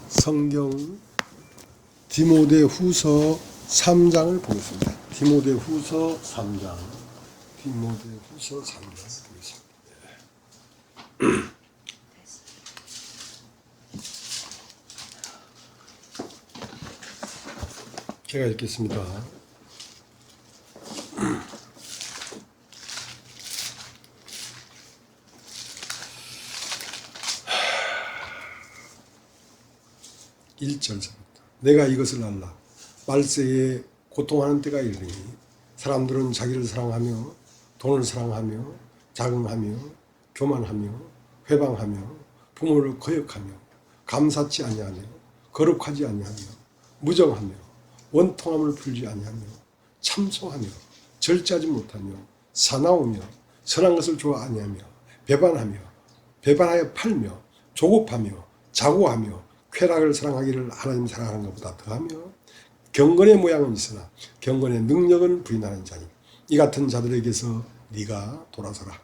성경 디모데후서 3장을 보겠습니다. 디모데후서 3장. 디모데후서 3장 보겠습니다. 제가 읽겠습니다. (1절부터) 내가 이것을 알라. 말세에 고통하는 때가 이르니 사람들은 자기를 사랑하며 돈을 사랑하며 자긍하며 교만하며 회방하며 부모를 거역하며 감사치 아니하며 거룩하지 아니하며 무정하며 원통함을 풀지 아니하며 참소하며 절제하지 못하며 사나우며 선한 것을 좋아 아니하며 배반하여 팔며 조급하며 자고하며 쾌락을 사랑하기를 하나님 사랑하는 것보다 더하며 경건의 모양은 있으나 경건의 능력은 부인하는 자니 이 같은 자들에게서 네가 돌아서라.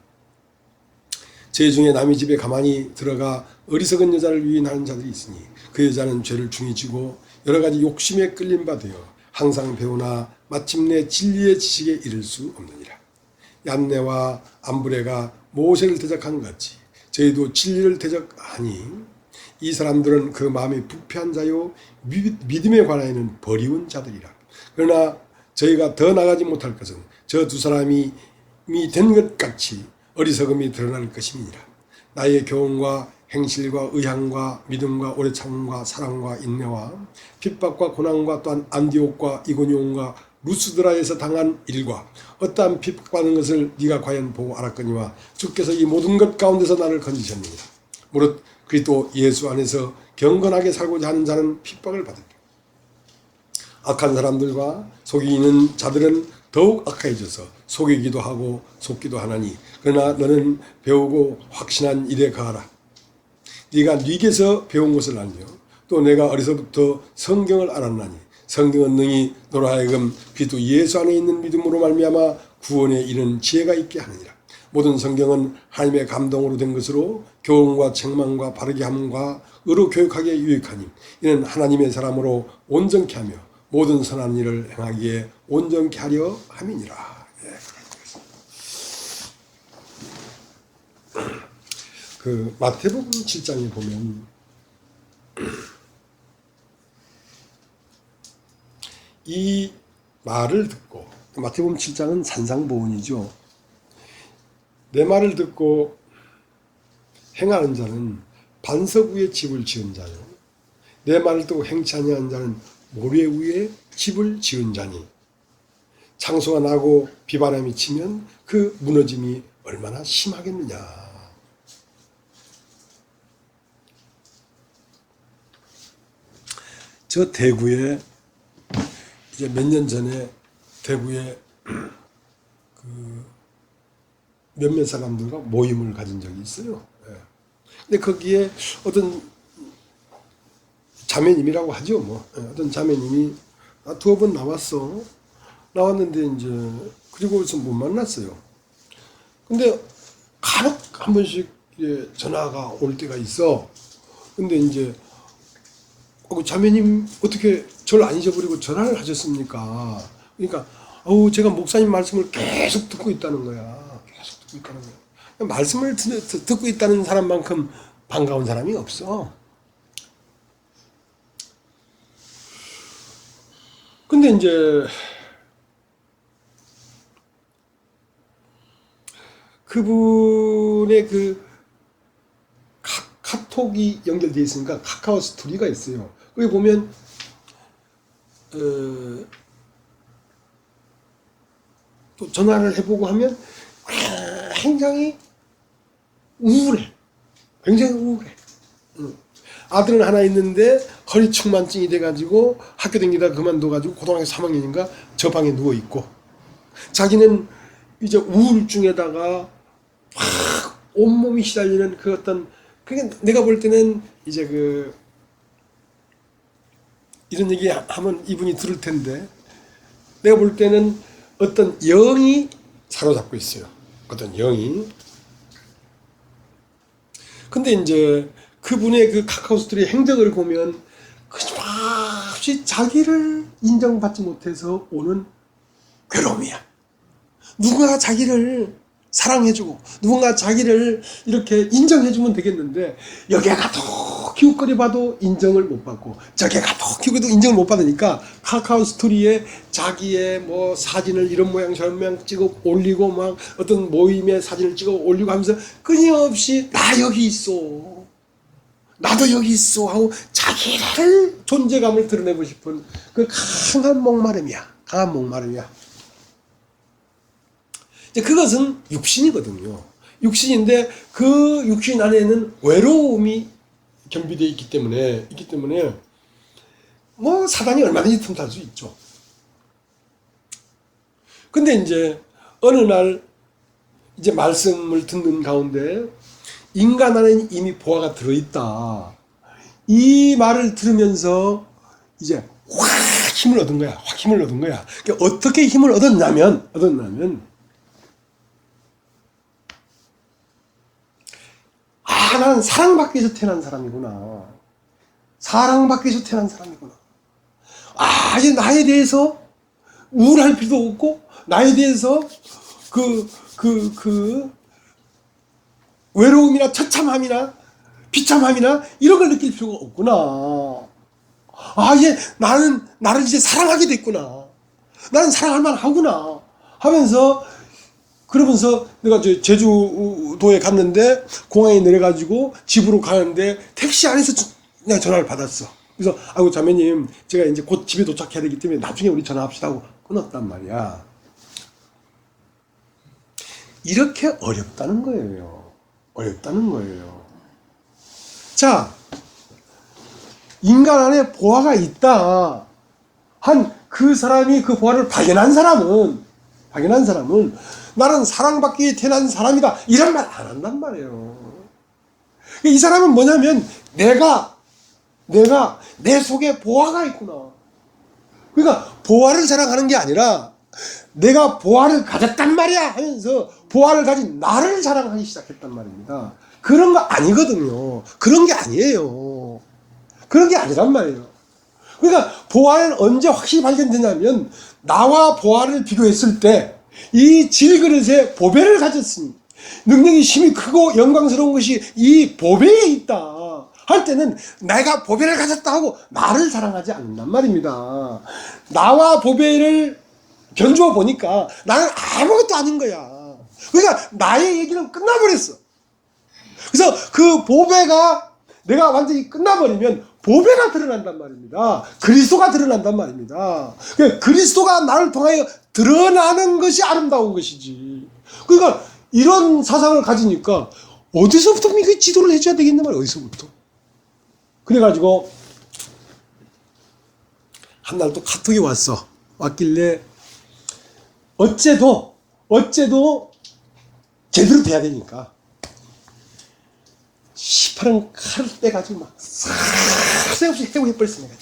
제 중에 남의 집에 가만히 들어가 어리석은 여자를 유인하는 자들이 있으니 그 여자는 죄를 중히 지고 여러 가지 욕심에 끌린 바 되어 항상 배우나 마침내 진리의 지식에 이를 수 없느니라. 얀네와 암브레가 모세를 대적한 것 같이 저희도 진리를 대적하니 이 사람들은 그 마음이 부패한 자요 믿음에 관하여는 버리운 자들이라. 그러나 저희가 더 나가지 못할 것은 저 두 사람이 된 것 같이 어리석음이 드러날 것임이니라. 나의 교훈과 행실과 의향과 믿음과 오래 참음과 사랑과 인내와 핍박과 고난과 또한 안디옥과 이고니온과 루스드라에서 당한 일과 어떠한 핍박받는 것을 네가 과연 보고 알았거니와 주께서 이 모든 것 가운데서 나를 건지셨느니라. 무릇 그리스도 예수 안에서 경건하게 살고자 하는 자는 핍박을 받으리라. 악한 사람들과 속이는 자들은 더욱 악해져서 속이기도 하고 속기도 하나니 그러나 너는 배우고 확신한 일에 가하라. 네가 네게서 배운 것을 알며 또 내가 어려서부터 성경을 알았나니 성경은 능히 너로 하여금 그리스도 예수 안에 있는 믿음으로 말미암아 구원에 이르는 지혜가 있게 하느니라. 모든 성경은 하나님의 감동으로 된 것으로 교훈과 책망과 바르게 함과 의로 교육하기에 유익하니 이는 하나님의 사람으로 온전케 하며 모든 선한 일을 행하기에 온전케 하려 함이니라. 그 마태복음 7장에 보면 이 말을 듣고 마태복음 7장은 산상보훈이죠. 내 말을 듣고 행하는 자는 반석 위에 집을 지은 자요 내 말을 듣고 행치 아니하는 자는 모래 위에 집을 지은 자니 창수가 나고 비바람이 치면 그 무너짐이 얼마나 심하겠느냐. 저 대구에 이제 몇 년 전에 대구에 몇몇 사람들과 모임을 가진 적이 있어요. 근데 거기에 어떤 자매님이라고 하죠. 어떤 자매님이 두어 번 나왔어. 나왔는데 이제 그리고서 못 만났어요. 근데 간혹 한 번씩 전화가 올 때가 있어. 근데 이제 자매님 어떻게 저를 안 잊어버리고 전화를 하셨습니까? 그러니까 제가 목사님 말씀을 계속 듣고 있다는 거야. 말씀을 듣고 있다는 사람만큼 반가운 사람이 없어. 근데 이제 그분의 그 카톡이 연결되어 있으니까 카카오 스토리가 있어요. 거기 보면 또 전화를 해보고 하면 굉장히 우울해. 굉장히 우울해. 아들은 하나 있는데 허리축만증이 돼가지고 학교 다니다 그만둬가지고 고등학교 3학년인가 저 방에 누워있고 자기는 이제 우울증에다가 막 온몸이 시달리는 그 어떤 그게 내가 볼 때는 이제 이런 얘기 하면 이분이 들을 텐데 내가 볼 때는 어떤 영이 사로잡고 있어요. 어떤 영이. 근데 이제 그분의 그 카카오 스토리 행적을 보면 없이 자기를 인정받지 못해서 오는 괴로움이야. 누군가 자기를 사랑해주고 누군가 자기를 이렇게 인정해주면 되겠는데 여기에 가도 기웃거리 봐도 인정을 못 받고 저기에 가도 기웃거리도 인정을 못 받으니까 카카오 스토리에 자기의 뭐 사진을 이런 모양 저런 모양 찍어 올리고 막 어떤 모임의 사진을 찍어 올리고 하면서 끊임없이 나 여기 있어, 나도 여기 있어 하고 자기를 존재감을 드러내고 싶은 그 강한 목마름이야. 강한 목마름이야. 그것은 육신이거든요. 육신인데 그 육신 안에는 외로움이 겸비되어 있기 때문에 뭐 사단이 얼마든지 틈탈 수 있죠. 근데 이제 어느 날 이제 말씀을 듣는 가운데 인간 안에는 이미 보화가 들어있다. 이 말을 들으면서 이제 확 힘을 얻은 거야. 확 힘을 얻은 거야. 그러니까 어떻게 힘을 얻었냐면 나는 사랑받기 위해서 태어난 사람이구나. 사랑받기 위해서 태어난 사람이구나. 이제 나에 대해서 우울할 필요도 없고, 나에 대해서 외로움이나 처참함이나 비참함이나 이런 걸 느낄 필요가 없구나. 이제 나를 이제 사랑하게 됐구나. 나는 사랑할 만하구나. 하면서 그러면서 내가 제주도에 갔는데 공항에 내려가지고 집으로 가는데 택시 안에서 내가 전화를 받았어. 그래서 아이고 자매님 제가 이제 곧 집에 도착해야 되기 때문에 나중에 우리 전화합시다 하고 끊었단 말이야. 이렇게 어렵다는 거예요. 어렵다는 거예요. 자, 인간 안에 보화가 있다 한 그 사람이 그 보화를 발견한 사람은 나는 사랑받기 위해 태어난 사람이다 이런 말 안 한단 말이에요. 이 사람은 뭐냐면 내가 내 속에 보화가 있구나. 그러니까 보화를 자랑하는 게 아니라 내가 보화를 가졌단 말이야 하면서 보화를 가진 나를 자랑하기 시작했단 말입니다. 그런 거 아니거든요. 그런 게 아니에요. 그런 게 아니란 말이에요. 그러니까 보화는 언제 확실히 발견되냐면 나와 보화를 비교했을 때 이 질그릇에 보배를 가졌으니 능력이 힘이 크고 영광스러운 것이 이 보배에 있다 할 때는 내가 보배를 가졌다 하고 나를 자랑하지 않는단 말입니다. 나와 보배를 견주어 보니까 나는 아무것도 아닌 거야. 그러니까 나의 얘기는 끝나버렸어. 그래서 그 보배가 내가 완전히 끝나버리면 보배가 드러난단 말입니다. 그리스도가 드러난단 말입니다. 그리스도가 나를 통하여 드러나는 것이 아름다운 것이지. 그러니까 이런 사상을 가지니까 어디서부터 이게 지도를 해줘야 되겠는 말이야. 어디서부터. 그래가지고 한 날 또 카톡이 왔길래 어째도 제대로 돼야 되니까 시퍼런 칼을 떼가지고 막 싹 없이 해버렸어. 내가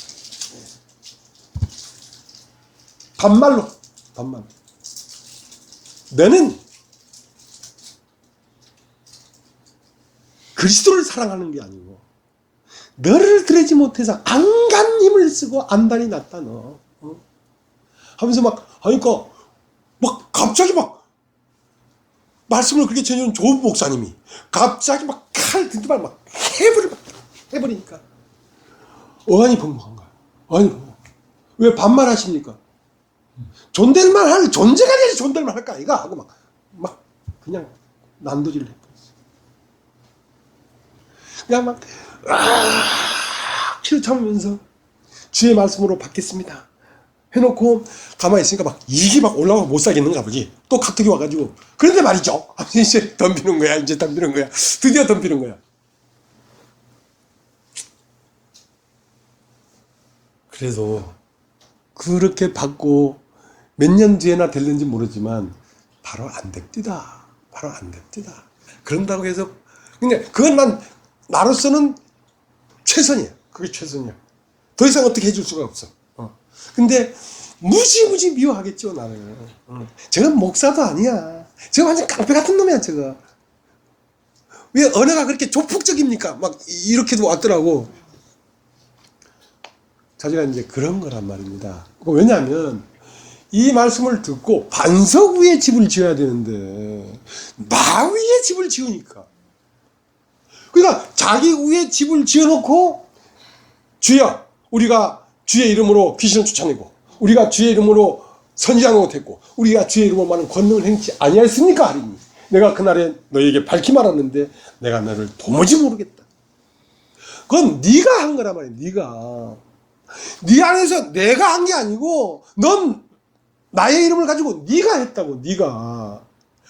반말로 너는 그리스도를 사랑하는 게 아니고 너를 드리지 못해서 안간 힘을 쓰고 안달이 났다 너. 하면서 막 하니까 막 갑자기 막 말씀을 그렇게 전해준 조부 목사님이 갑자기 막 칼 든지만 막 해버리니까 어안이 벙벙한 거야. 어안이 벙벙. 왜 반말하십니까? 존댓말 할 존재가 돼야지 존댓말 할까 아이가 하고 막 그냥 난도질을 해버렸어. 그냥 막 키를 참으면서 주의 말씀으로 받겠습니다 해놓고 가만히 있으니까 막 일이 막 올라와서 못 살겠는가 보지. 또 카톡이 와가지고 그런데 말이죠. 이제 덤비는 거야. 드디어 덤비는 거야. 그래도 그렇게 받고 몇 년 뒤에나 될는지 모르지만 바로 안 됩니다. 그런다고 해서 근데 그건 나로서는 최선이야. 그게 최선이야. 더 이상 어떻게 해줄 수가 없어. 근데 무지 미워하겠죠 나는. 저건 목사도 아니야. 저거 완전 깡패 같은 놈이야 저거. 왜 언어가 그렇게 조폭적입니까? 막 이렇게도 왔더라고. 자제가 이제 그런 거란 말입니다. 왜냐하면 이 말씀을 듣고 반석 위에 집을 지어야 되는데 나 위에 집을 지으니까, 그러니까 자기 위에 집을 지어놓고 주여 우리가 주의 이름으로 귀신을 쫓아내고 우리가 주의 이름으로 선지자는 못했고 우리가 주의 이름으로 많은 권능을 행치 아니하였습니까 하리니 내가 그날에 너에게 밝히 말하는데 내가 너를 도무지 모르겠다. 그건 네가 한 거란 말이야. 네가 네 안에서 내가 한 게 아니고 넌 나의 이름을 가지고 네가 했다고. 네가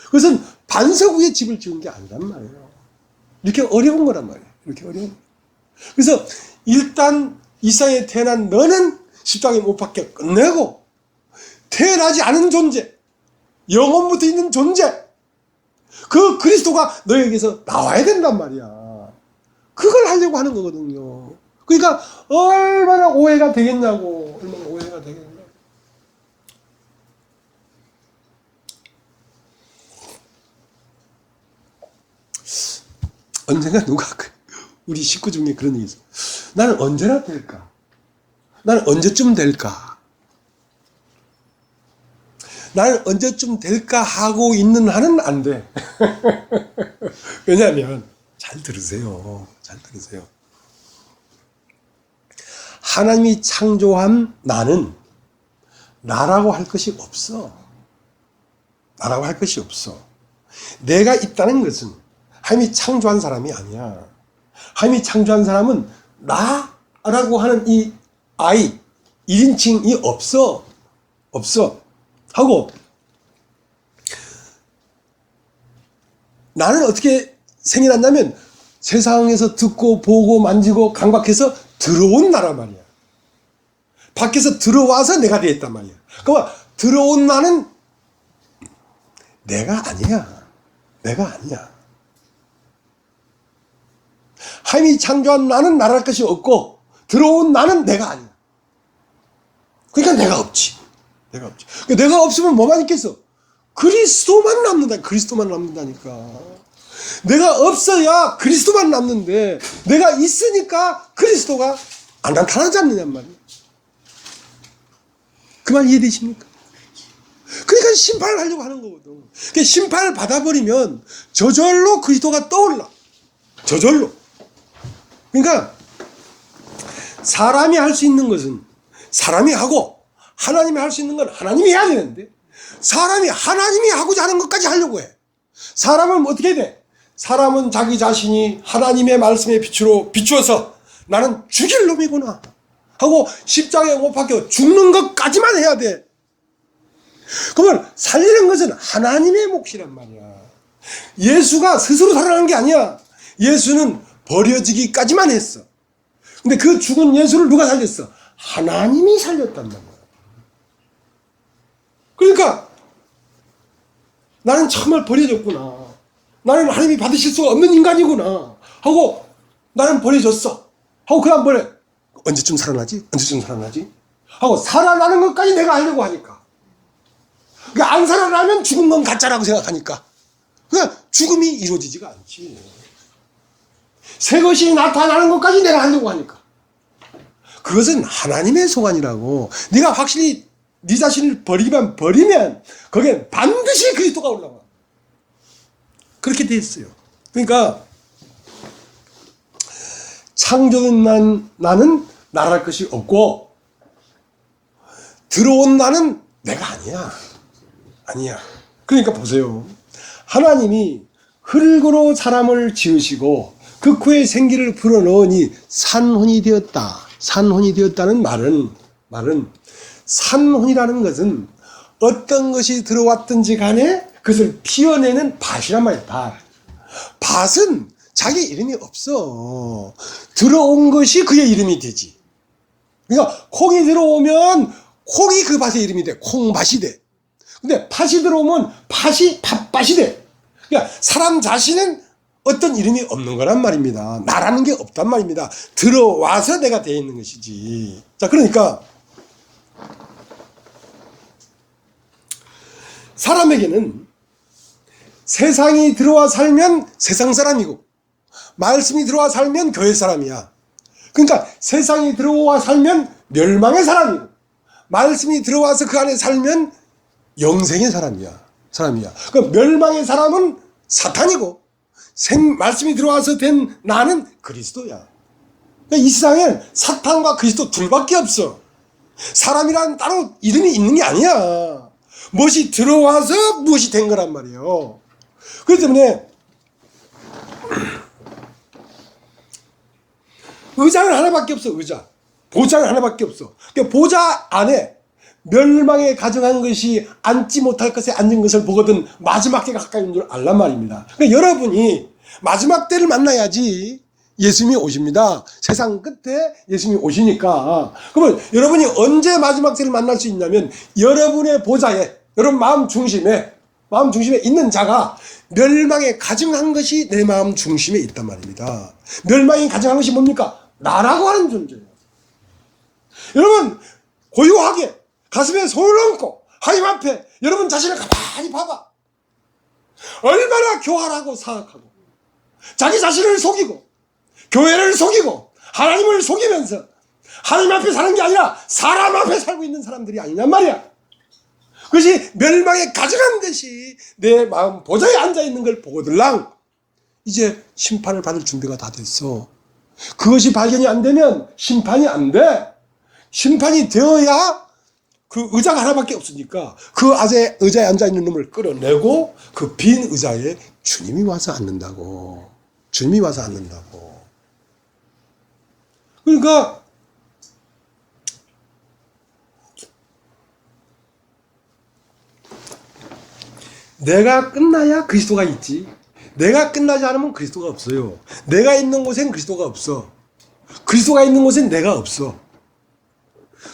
그것은 반석 위에 집을 지은 게 아니란 말이에요. 이렇게 어려운 거란 말이에요. 이렇게 어려운 거예요. 그래서 일단 이 세상에 태어난 너는 십자가에 못 박혀 끝내고 태어나지 않은 존재, 영원부터 있는 존재, 그 그리스도가 너에게서 나와야 된단 말이야. 그걸 하려고 하는 거거든요. 그러니까 얼마나 오해가 되겠냐고. 얼마나 오해가 되겠냐고. 언젠가 누가 우리 식구 중에 그런 얘기 있어. 나는 언제나 될까? 나는 언제쯤 될까? 나는 언제쯤 될까 하고 있는 한은 안 돼. 왜냐하면 잘 들으세요. 잘 들으세요. 하나님이 창조한 나는 나라고 할 것이 없어. 나라고 할 것이 없어. 내가 있다는 것은 하나님이 창조한 사람이 아니야. 하나님이 창조한 사람은 나라고 하는 이 I, 1인칭이 없어. 없어. 하고 나는 어떻게 생겨났냐면 세상에서 듣고 보고 만지고 감각해서 들어온 나란 말이야. 밖에서 들어와서 내가 되었단 말이야. 그러니까 들어온 나는 내가 아니야. 내가 아니야. 하나님이 창조한 나는 나랄 것이 없고 들어온 나는 내가 아니야. 그러니까 내가 없지. 내가 없지. 그러니까 내가 없으면 뭐만 있겠어? 그리스도만 남는다. 그리스도만 남는다니까. 내가 없어야 그리스도만 남는데 내가 있으니까 그리스도가 안 나타나지 않느냔 말이야. 그 말 이해되십니까? 그러니까 심판을 하려고 하는 거거든. 그러니까 심판을 받아버리면 저절로 그리스도가 떠올라. 저절로. 그러니까 사람이 할 수 있는 것은 사람이 하고 하나님이 할 수 있는 건 하나님이 해야 되는데 사람이 하나님이 하고자 하는 것까지 하려고 해. 사람은 어떻게 돼? 사람은 자기 자신이 하나님의 말씀의 빛으로 비추어서 나는 죽일 놈이구나 하고 십자가에 못 박혀 죽는 것까지만 해야 돼. 그러면 살리는 것은 하나님의 몫이란 말이야. 예수가 스스로 살아난 게 아니야. 예수는 버려지기까지만 했어. 근데 그 죽은 예수를 누가 살렸어? 하나님이 살렸단 말이야. 그러니까 나는 정말 버려졌구나. 나는 하나님이 받으실 수 없는 인간이구나 하고 나는 버려졌어 하고 그 다음 버려. 언제쯤 살아나지? 언제쯤 살아나지? 하고 살아나는 것까지 내가 하려고 하니까. 그러니까 안 살아나면 죽은 건 가짜라고 생각하니까 그러니까 죽음이 이루어지지가 않지. 새 것이 나타나는 것까지 내가 하려고 하니까. 그것은 하나님의 소관이라고. 네가 확실히 네 자신을 버리면 거기에 반드시 그리스도가 올라와. 그렇게 돼 있어요. 그러니까 창조된 나는 나랄 것이 없고 들어온 나는 내가 아니야. 아니야. 그러니까 보세요. 하나님이 흙으로 사람을 지으시고 그 코에 생기를 불어넣으니 산혼이 되었다. 산혼이 되었다는 말은 산혼이라는 것은 어떤 것이 들어왔든지 간에 그것을 피어내는 밭이란 말이야. 밭은 자기 이름이 없어. 들어온 것이 그의 이름이 되지. 그러니까 콩이 들어오면 콩이 그 밭의 이름이 돼. 콩밭이 돼. 근데 팥이 들어오면 팥이 팥밭이 돼. 그러니까 사람 자신은 어떤 이름이 없는 거란 말입니다. 나라는 게 없단 말입니다. 들어와서 내가 되어 있는 것이지. 자, 그러니까 사람에게는 세상이 들어와 살면 세상 사람이고 말씀이 들어와 살면 교회 사람이야. 그러니까 세상이 들어와 살면 멸망의 사람이고, 말씀이 들어와서 그 안에 살면 영생의 사람이야. 그 멸망의 사람은 사탄이고, 말씀이 들어와서 된 나는 그리스도야. 이 세상엔 사탄과 그리스도 둘밖에 없어. 사람이란 따로 이름이 있는 게 아니야. 무엇이 들어와서 무엇이 된 거란 말이에요. 그렇기 때문에 의자는 하나밖에 없어. 보좌는 하나밖에 없어. 그러니까 보좌 안에 멸망에 가정한 것이 앉지 못할 것에 앉은 것을 보거든 마지막 때가 가까이 온 줄 알란 말입니다. 그러니까 여러분이 마지막 때를 만나야지 예수님이 오십니다. 세상 끝에 예수님이 오시니까. 그러면 여러분이 언제 마지막 때를 만날 수 있냐면, 여러분의 보좌에, 여러분 마음 중심에 있는 자가 멸망에 가증한 것이 내 마음 중심에 있단 말입니다. 멸망이 가증한 것이 뭡니까? 나라고 하는 존재예요. 여러분 고요하게 가슴에 손을 얹고 하나님 앞에 여러분 자신을 가만히 봐봐. 얼마나 교활하고 사악하고 자기 자신을 속이고 교회를 속이고 하나님을 속이면서 하나님 앞에 사는 게 아니라 사람 앞에 살고 있는 사람들이 아니냔 말이야. 그것이 멸망에 가져간 것이 내 마음 보좌에 앉아있는 걸 보거들랑 이제 심판을 받을 준비가 다 됐어. 그것이 발견이 안 되면 심판이 안 돼. 심판이 되어야 그 의자가 하나밖에 없으니까 그 의자에 앉아있는 놈을 끌어내고 그 빈 의자에 주님이 와서 앉는다고. 주님이 와서 앉는다고. 그러니까 내가 끝나야 그리스도가 있지. 내가 끝나지 않으면 그리스도가 없어요. 내가 있는 곳엔 그리스도가 없어. 그리스도가 있는 곳엔 내가 없어.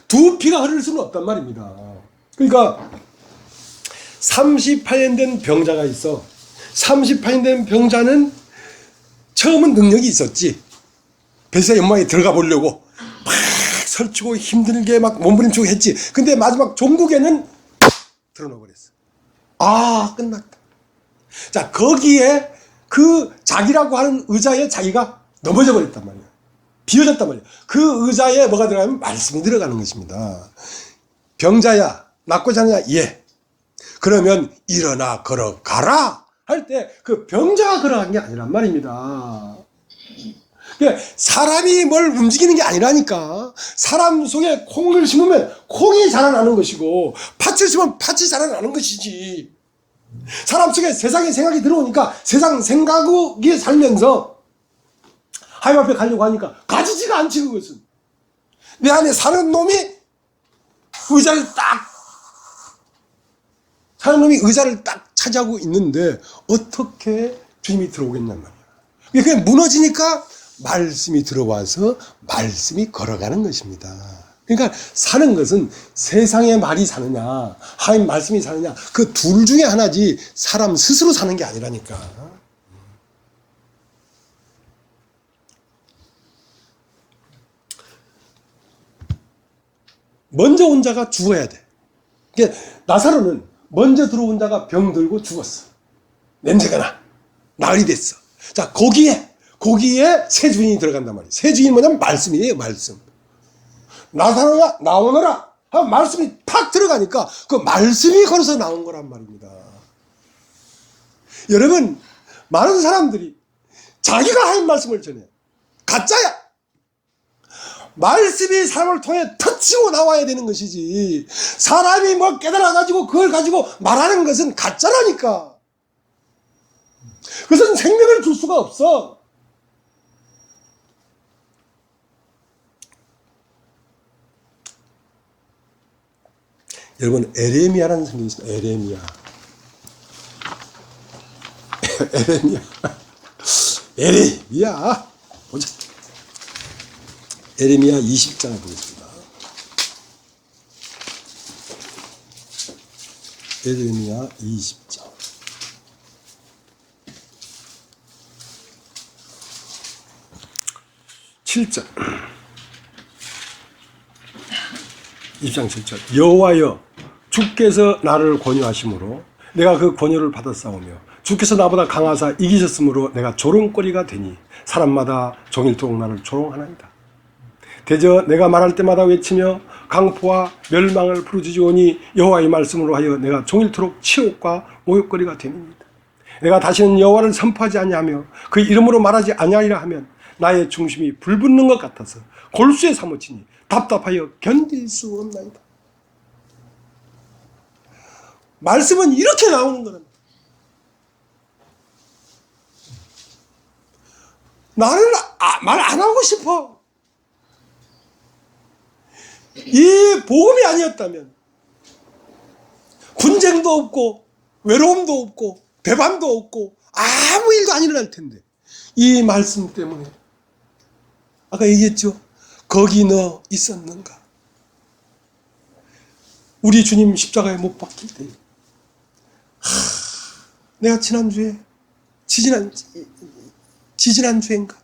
두 피가 흐를 수는 없단 말입니다. 그러니까 38년 된 병자가 있어. 38년 된 병자는 처음은 능력이 있었지. 벳의 연막에 들어가 보려고 막 설치고 힘들게 막 몸부림치고 했지. 근데 마지막 종국에는 드러나 버렸어. 아, 끝났다. 자, 거기에 그 자기라고 하는 의자에 자기가 넘어져 버렸단 말이야. 비워졌단 말이야. 그 의자에 뭐가 들어가면 말씀이 들어가는 것입니다. 병자야, 낫고자 하느냐? 예. 그러면 일어나 걸어가라 할 때 그 병자가 걸어간 게 아니란 말입니다. 그러니까 사람이 뭘 움직이는 게 아니라니까. 사람 속에 콩을 심으면 콩이 자라나는 것이고 팥을 심으면 팥이 자라나는 것이지. 사람 속에 세상의 생각이 들어오니까 세상 생각에 살면서 하나님 앞에 가려고 하니까 가지지가 않지. 그것은 내 안에 사는 놈이 의자를 딱 차지하고 있는데 어떻게 주님이 들어오겠냔 말이야. 그게 무너지니까 말씀이 들어와서 말씀이 걸어가는 것입니다. 그러니까 사는 것은 세상의 말이 사느냐 하나님 말씀이 사느냐 그 둘 중에 하나지 사람 스스로 사는 게 아니라니까. 먼저 온 자가 죽어야 돼. 그러니까 나사로는 먼저 들어온 자가 병들고 죽었어. 냄새가 나. 나흘이 됐어. 자, 거기에 새 주인이 들어간단 말이에요. 새 주인이 뭐냐면 말씀이에요. 말씀. 나사로가 나오너라 하면 말씀이 팍 들어가니까 그 말씀이 걸어서 나온 거란 말입니다. 여러분, 많은 사람들이 자기가 하는 말씀을 전해. 가짜야. 말씀이 사람을 통해 터치고 나와야 되는 것이지. 사람이 뭐 깨달아가지고 그걸 가지고 말하는 것은 가짜라니까. 그것은 생명을 줄 수가 없어. 여러분, 에레미야라는 성경이 있습니다. 에레미야. 보자. 에레미야 20장을 보겠습니다. 에레미야 20장. 7절. 20장 7절. 여호와여, 주께서 나를 권유하심으로 내가 그 권유를 받아 싸우며 주께서 나보다 강하사 이기셨으므로 내가 조롱거리가 되니 사람마다 종일토록 나를 조롱하나이다. 대저 내가 말할 때마다 외치며 강포와 멸망을 부르짖으오니 여호와의 말씀으로 하여 내가 종일토록 치욕과 모욕거리가 됩니다. 내가 다시는 여호와를 선포하지 아니하며 그 이름으로 말하지 아니하리라 하면 나의 중심이 불붙는 것 같아서 골수에 사무치니 답답하여 견딜 수 없나이다. 말씀은 이렇게 나오는 거랍니다. 나는 말 안 하고 싶어. 이 복음이 아니었다면 분쟁도 없고 외로움도 없고 배반도 없고 아무 일도 안 일어날 텐데 이 말씀 때문에 아까 얘기했죠. 거기 너 있었는가? 우리 주님 십자가에 못 박힐 때 내가 지난주에 지지난주인가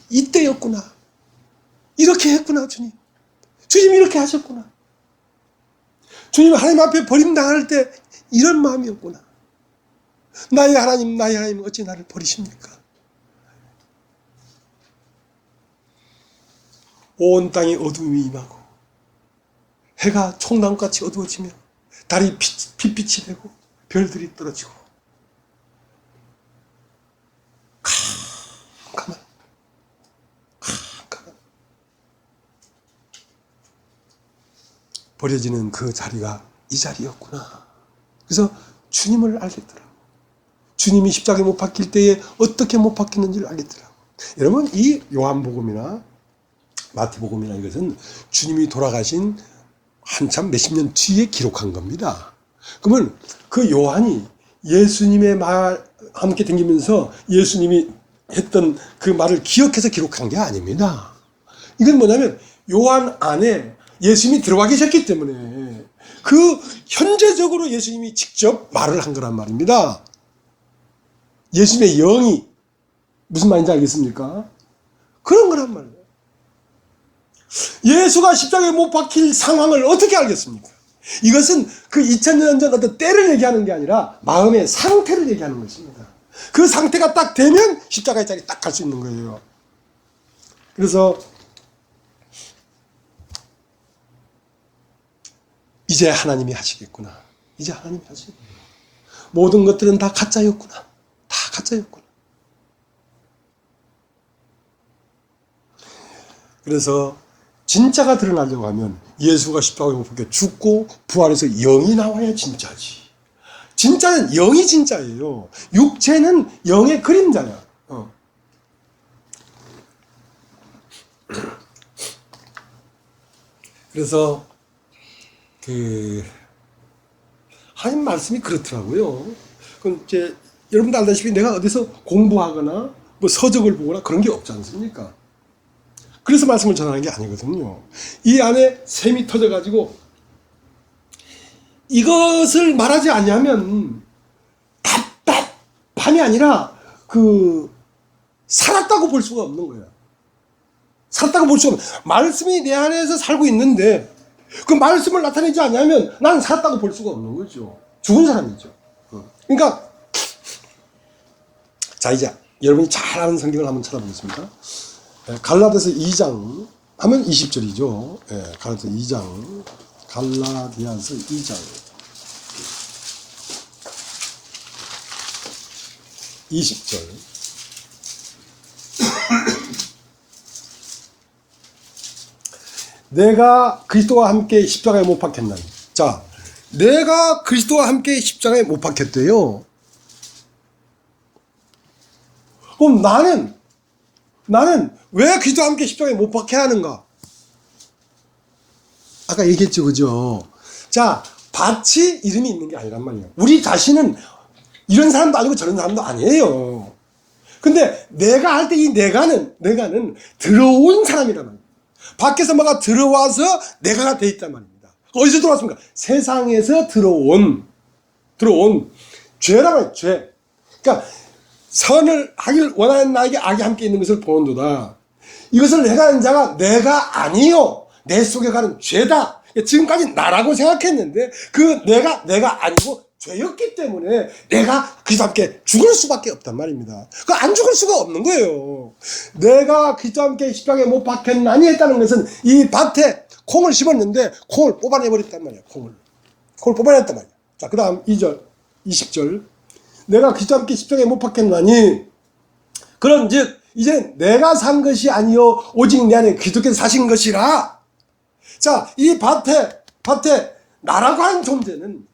이때였구나. 이렇게 했구나. 주님 이렇게 하셨구나. 주님 하나님 앞에 버림당할 때 이런 마음이었구나. 나의 하나님 어찌 나를 버리십니까? 온 땅이 어둠이 임하고 해가 총나무같이 어두워지며 달이 빛빛이 되고 별들이 떨어지고 캄캄한 버려지는 그 자리가 이 자리였구나. 그래서 주님을 알겠더라고. 주님이 십자가에 못 박힐 때에 어떻게 못 박혔는지를 알겠더라고. 여러분 이 요한복음이나 마태복음이나 이것은 주님이 돌아가신 한참 몇십 년 뒤에 기록한 겁니다. 그러면 그 요한이 예수님의 말 함께 다니면서 예수님이 했던 그 말을 기억해서 기록한 게 아닙니다. 이건 뭐냐면 요한 안에 예수님이 들어와 계셨기 때문에 그 현재적으로 예수님이 직접 말을 한 거란 말입니다. 예수님의 영이 무슨 말인지 알겠습니까? 그런 거란 말이에요. 예수가 십자가에 못 박힐 상황을 어떻게 알겠습니까? 이것은 그 2000년 전 어떤 때를 얘기하는 게 아니라 마음의 상태를 얘기하는 것입니다. 그 상태가 딱 되면 십자가의 자리에 딱 갈 수 있는 거예요. 그래서 이제 하나님이 하시겠구나. 이제 하나님이 하시겠구나. 모든 것들은 다 가짜였구나. 다 가짜였구나. 그래서 진짜가 드러나려고 하면 예수가 십자가에 못 박혀 죽고 부활해서 영이 나와야 진짜지. 진짜는 영이 진짜예요. 육체는 영의 그림자야. 그래서 하나님 말씀이 그렇더라고요. 그럼 이제 여러분도 알다시피 내가 어디서 공부하거나 뭐 서적을 보거나 그런 게 없지 않습니까? 그래서 말씀을 전하는 게 아니거든요. 이 안에 샘이 터져가지고 이것을 말하지 않으면 답답함이 아니라 살았다고 볼 수가 없는 거야. 살았다고 볼 수가 없는. 말씀이 내 안에서 살고 있는데 그 말씀을 나타내지 않으면 난 살았다고 볼 수가 없는 거죠. 죽은 사람이죠. 그러니까 자 이제 여러분이 잘 아는 성경을 한번 찾아보겠습니다. 갈라디아서 2장 하면 20절이죠. 갈라디아서 2장 갈라디아서 2장 20절 내가 그리스도와 함께 십자가에 못 박혔나니. 자, 내가 그리스도와 함께 십자가에 못 박혔대요. 그럼 나는 왜 그리스도와 함께 십자가에 못 박혀야 하는가? 아까 얘기했죠, 그죠? 자, 밭이 이름이 있는 게 아니란 말이에요. 우리 자신은 이런 사람도 아니고 저런 사람도 아니에요. 근데 내가 할 때 이 내가는 들어온 사람이란 말이에요. 밖에서 뭐가 들어와서 내가가 돼 있단 말입니다. 어디서 들어왔습니까? 세상에서 들어온 죄란 말이에요. 죄. 그러니까 선을 하길 원하는 나에게 악이 함께 있는 것을 보는도다. 이것을 행하는 자가 내가 아니요 내 속에 가는 죄다. 지금까지 나라고 생각했는데 그 내가 아니고 죄였기 때문에 내가 그리스도와 함께 죽을 수밖에 없단 말입니다. 그 안 죽을 수가 없는 거예요. 내가 그리스도와 함께 십자가에 못 박혔나니 했다는 것은 이 밭에 콩을 심었는데 콩을 뽑아내버렸단 말이야. 콩을 뽑아냈단 말이야. 자, 그 다음 2절 20절 내가 그리스도와 함께 십자가에 못 박혔나니 그런즉 이제 내가 산 것이 아니요 오직 내 안에 그리스도께서 사신 것이라. 자, 이 밭에 나라고 하는 존재는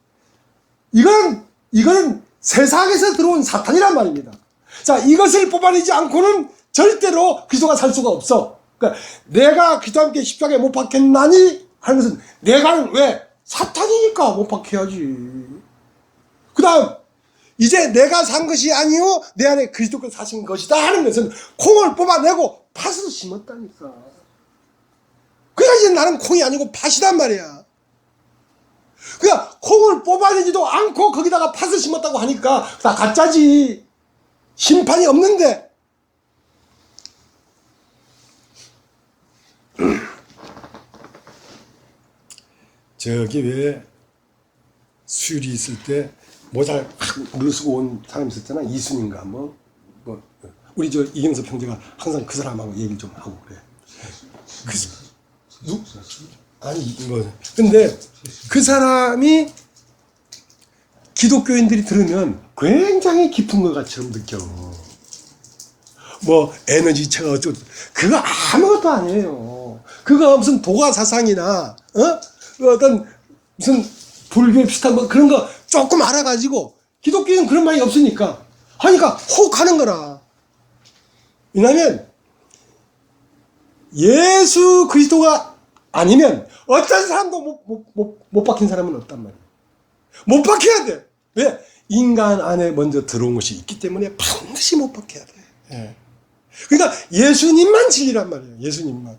이건 세상에서 들어온 사탄이란 말입니다. 자, 이것을 뽑아내지 않고는 절대로 그리스도가 살 수가 없어. 그러니까 내가 그리스도와 함께 십자가에 못 박혔나니 하는 것은 내가는 왜? 사탄이니까 못 박혀야지. 그 다음 이제 내가 산 것이 아니요 내 안에 그리스도께서 사신 것이다 하는 것은 콩을 뽑아내고 팥을 심었다니까. 그러니까 이제 나는 콩이 아니고 팥이란 말이야. 그러니까 콩을 뽑아내지도 않고 거기다가 팥을 심었다고 하니까 다 가짜지. 심판이 없는데. 저기 왜 수율이 있을 때 모자를 확 물쓰고 온 사람 있었잖아. 이순인가 뭐 우리 저 이경섭 형제가 항상 그 사람하고 얘기를 좀 하고 그래. 아니 뭐 근데 그 사람이 기독교인들이 들으면 굉장히 깊은 것 같처럼 느껴. 뭐 에너지체가 어쩌고 그거 아무것도 아니에요. 그거 무슨 도가 사상이나 어떤 무슨 불교 비슷한 거 그런 거 조금 알아가지고 기독교는 그런 말이 없으니까 하니까 혹 하는 거라. 왜냐하면 예수 그리스도가 아니면 어떤 사람도 못 박힌 사람은 없단 말이에요. 못 박혀야 돼. 왜? 인간 안에 먼저 들어온 것이 있기 때문에 반드시 못 박혀야 돼. 예. 그러니까 예수님만 진리란 말이에요. 예수님만.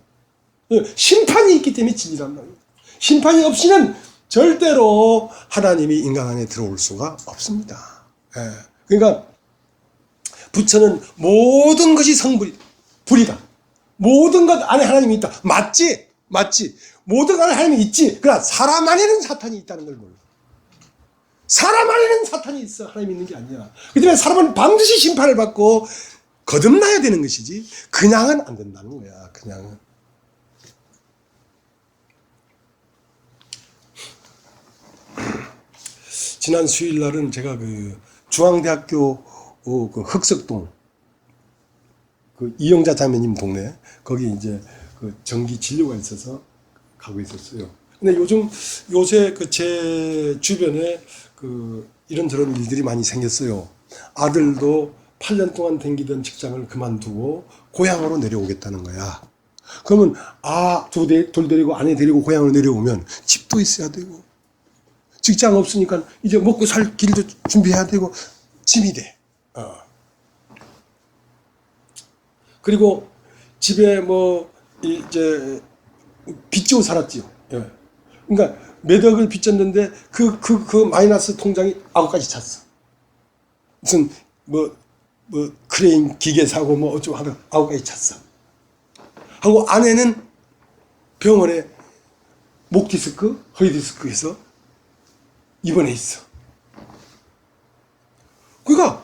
심판이 있기 때문에 진리란 말이에요. 심판이 없이는 절대로 하나님이 인간 안에 들어올 수가 없습니다. 예. 그러니까 부처는 모든 것이 불이다. 모든 것 안에 하나님이 있다. 맞지? 모든 것 안에 하나님이 있지. 그러나 사람 안에는 사탄이 있다는 걸 몰라. 사람 안에는 사탄이 있어. 하나님이 있는 게 아니야. 그 때문에 사람은 반드시 심판을 받고 거듭나야 되는 것이지 그냥은 안 된다는 거야. 그냥은. 지난 수요일 날은 제가 그 중앙대학교 그 흑석동 그 이영자 자매님 동네 거기 이제 그 정기 진료가 있어서 가고 있었어요. 근데 요새 그 제 주변에 그 이런저런 일들이 많이 생겼어요. 아들도 8년 동안 다니던 직장을 그만두고 고향으로 내려오겠다는 거야. 그러면 둘 데리고 아내 데리고 고향으로 내려오면 집도 있어야 되고 직장 없으니까 이제 먹고 살 길도 준비해야 되고 짐이 돼. 그리고 집에 뭐 이제 빚지고 살았지요. 예. 그러니까 몇 억을 빚졌는데 그 마이너스 통장이 9가지 찼어. 무슨 뭐 크레인 기계 사고 뭐 어쩌고 하다가 9가지 찼어. 하고 아내는 병원에 목 디스크, 허리 디스크에서 입원해 있어. 그러니까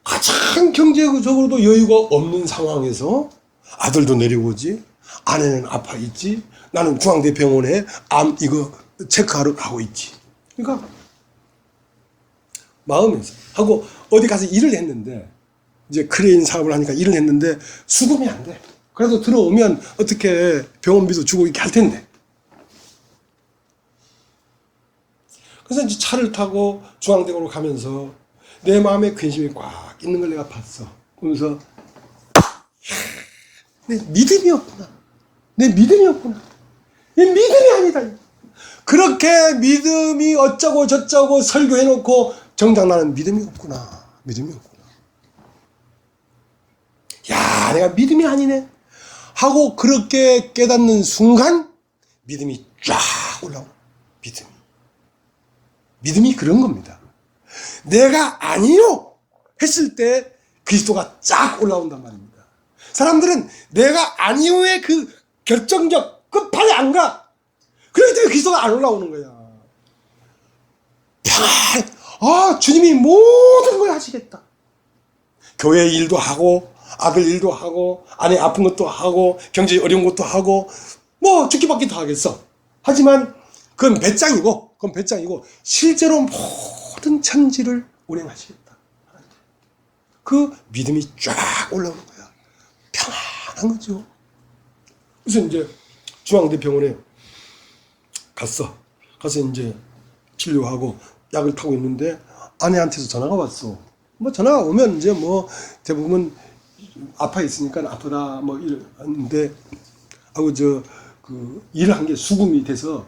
가장 경제적으로도 여유가 없는 상황에서 아들도 내려오지, 아내는 아파 있지, 나는 중앙대병원에 암 이거 체크하러 가고 있지. 그러니까 마음에서 하고 어디 가서 일을 했는데 이제 크레인 사업을 하니까 일을 했는데 수급이 안 돼. 그래도 들어오면 어떻게 병원비도 주고 이렇게 할 텐데. 그래서 이제 차를 타고 중앙대학으로 가면서 내 마음에 근심이 꽉 있는 걸 내가 봤어. 그러면서 내 믿음이 없구나. 내 믿음이 없구나. 이 믿음이 아니다. 그렇게 믿음이 어쩌고 저쩌고 설교해놓고 정작 나는 믿음이 없구나. 믿음이 없구나. 야, 내가 믿음이 아니네. 하고 그렇게 깨닫는 순간 믿음이 쫙 올라오고. 믿음이 그런 겁니다. 내가 아니요 했을 때 그리스도가 쫙 올라온단 말입니다. 사람들은 내가 아니요의 그 결정적 끝판에 안 가. 그렇기 때문에 그리스도가 안 올라오는 거야. 아, 주님이 모든 걸 하시겠다. 교회 일도 하고, 아들 일도 하고, 아내 아픈 것도 하고, 경제 어려운 것도 하고, 뭐 죽기밖에 더 하겠어. 하지만 그건 배짱이고 실제로 모든 천지를 운행하시겠다. 그 믿음이 쫙 올라오는 거야. 편안한 거죠. 그래서 이제 중앙대병원에 가서 이제 진료하고 약을 타고 있는데 아내한테서 전화가 왔어. 뭐 전화가 오면 이제 뭐 대부분 아파 있으니까 아프다 뭐 이러는데, 하고 그 일을 한 게 수금이 돼서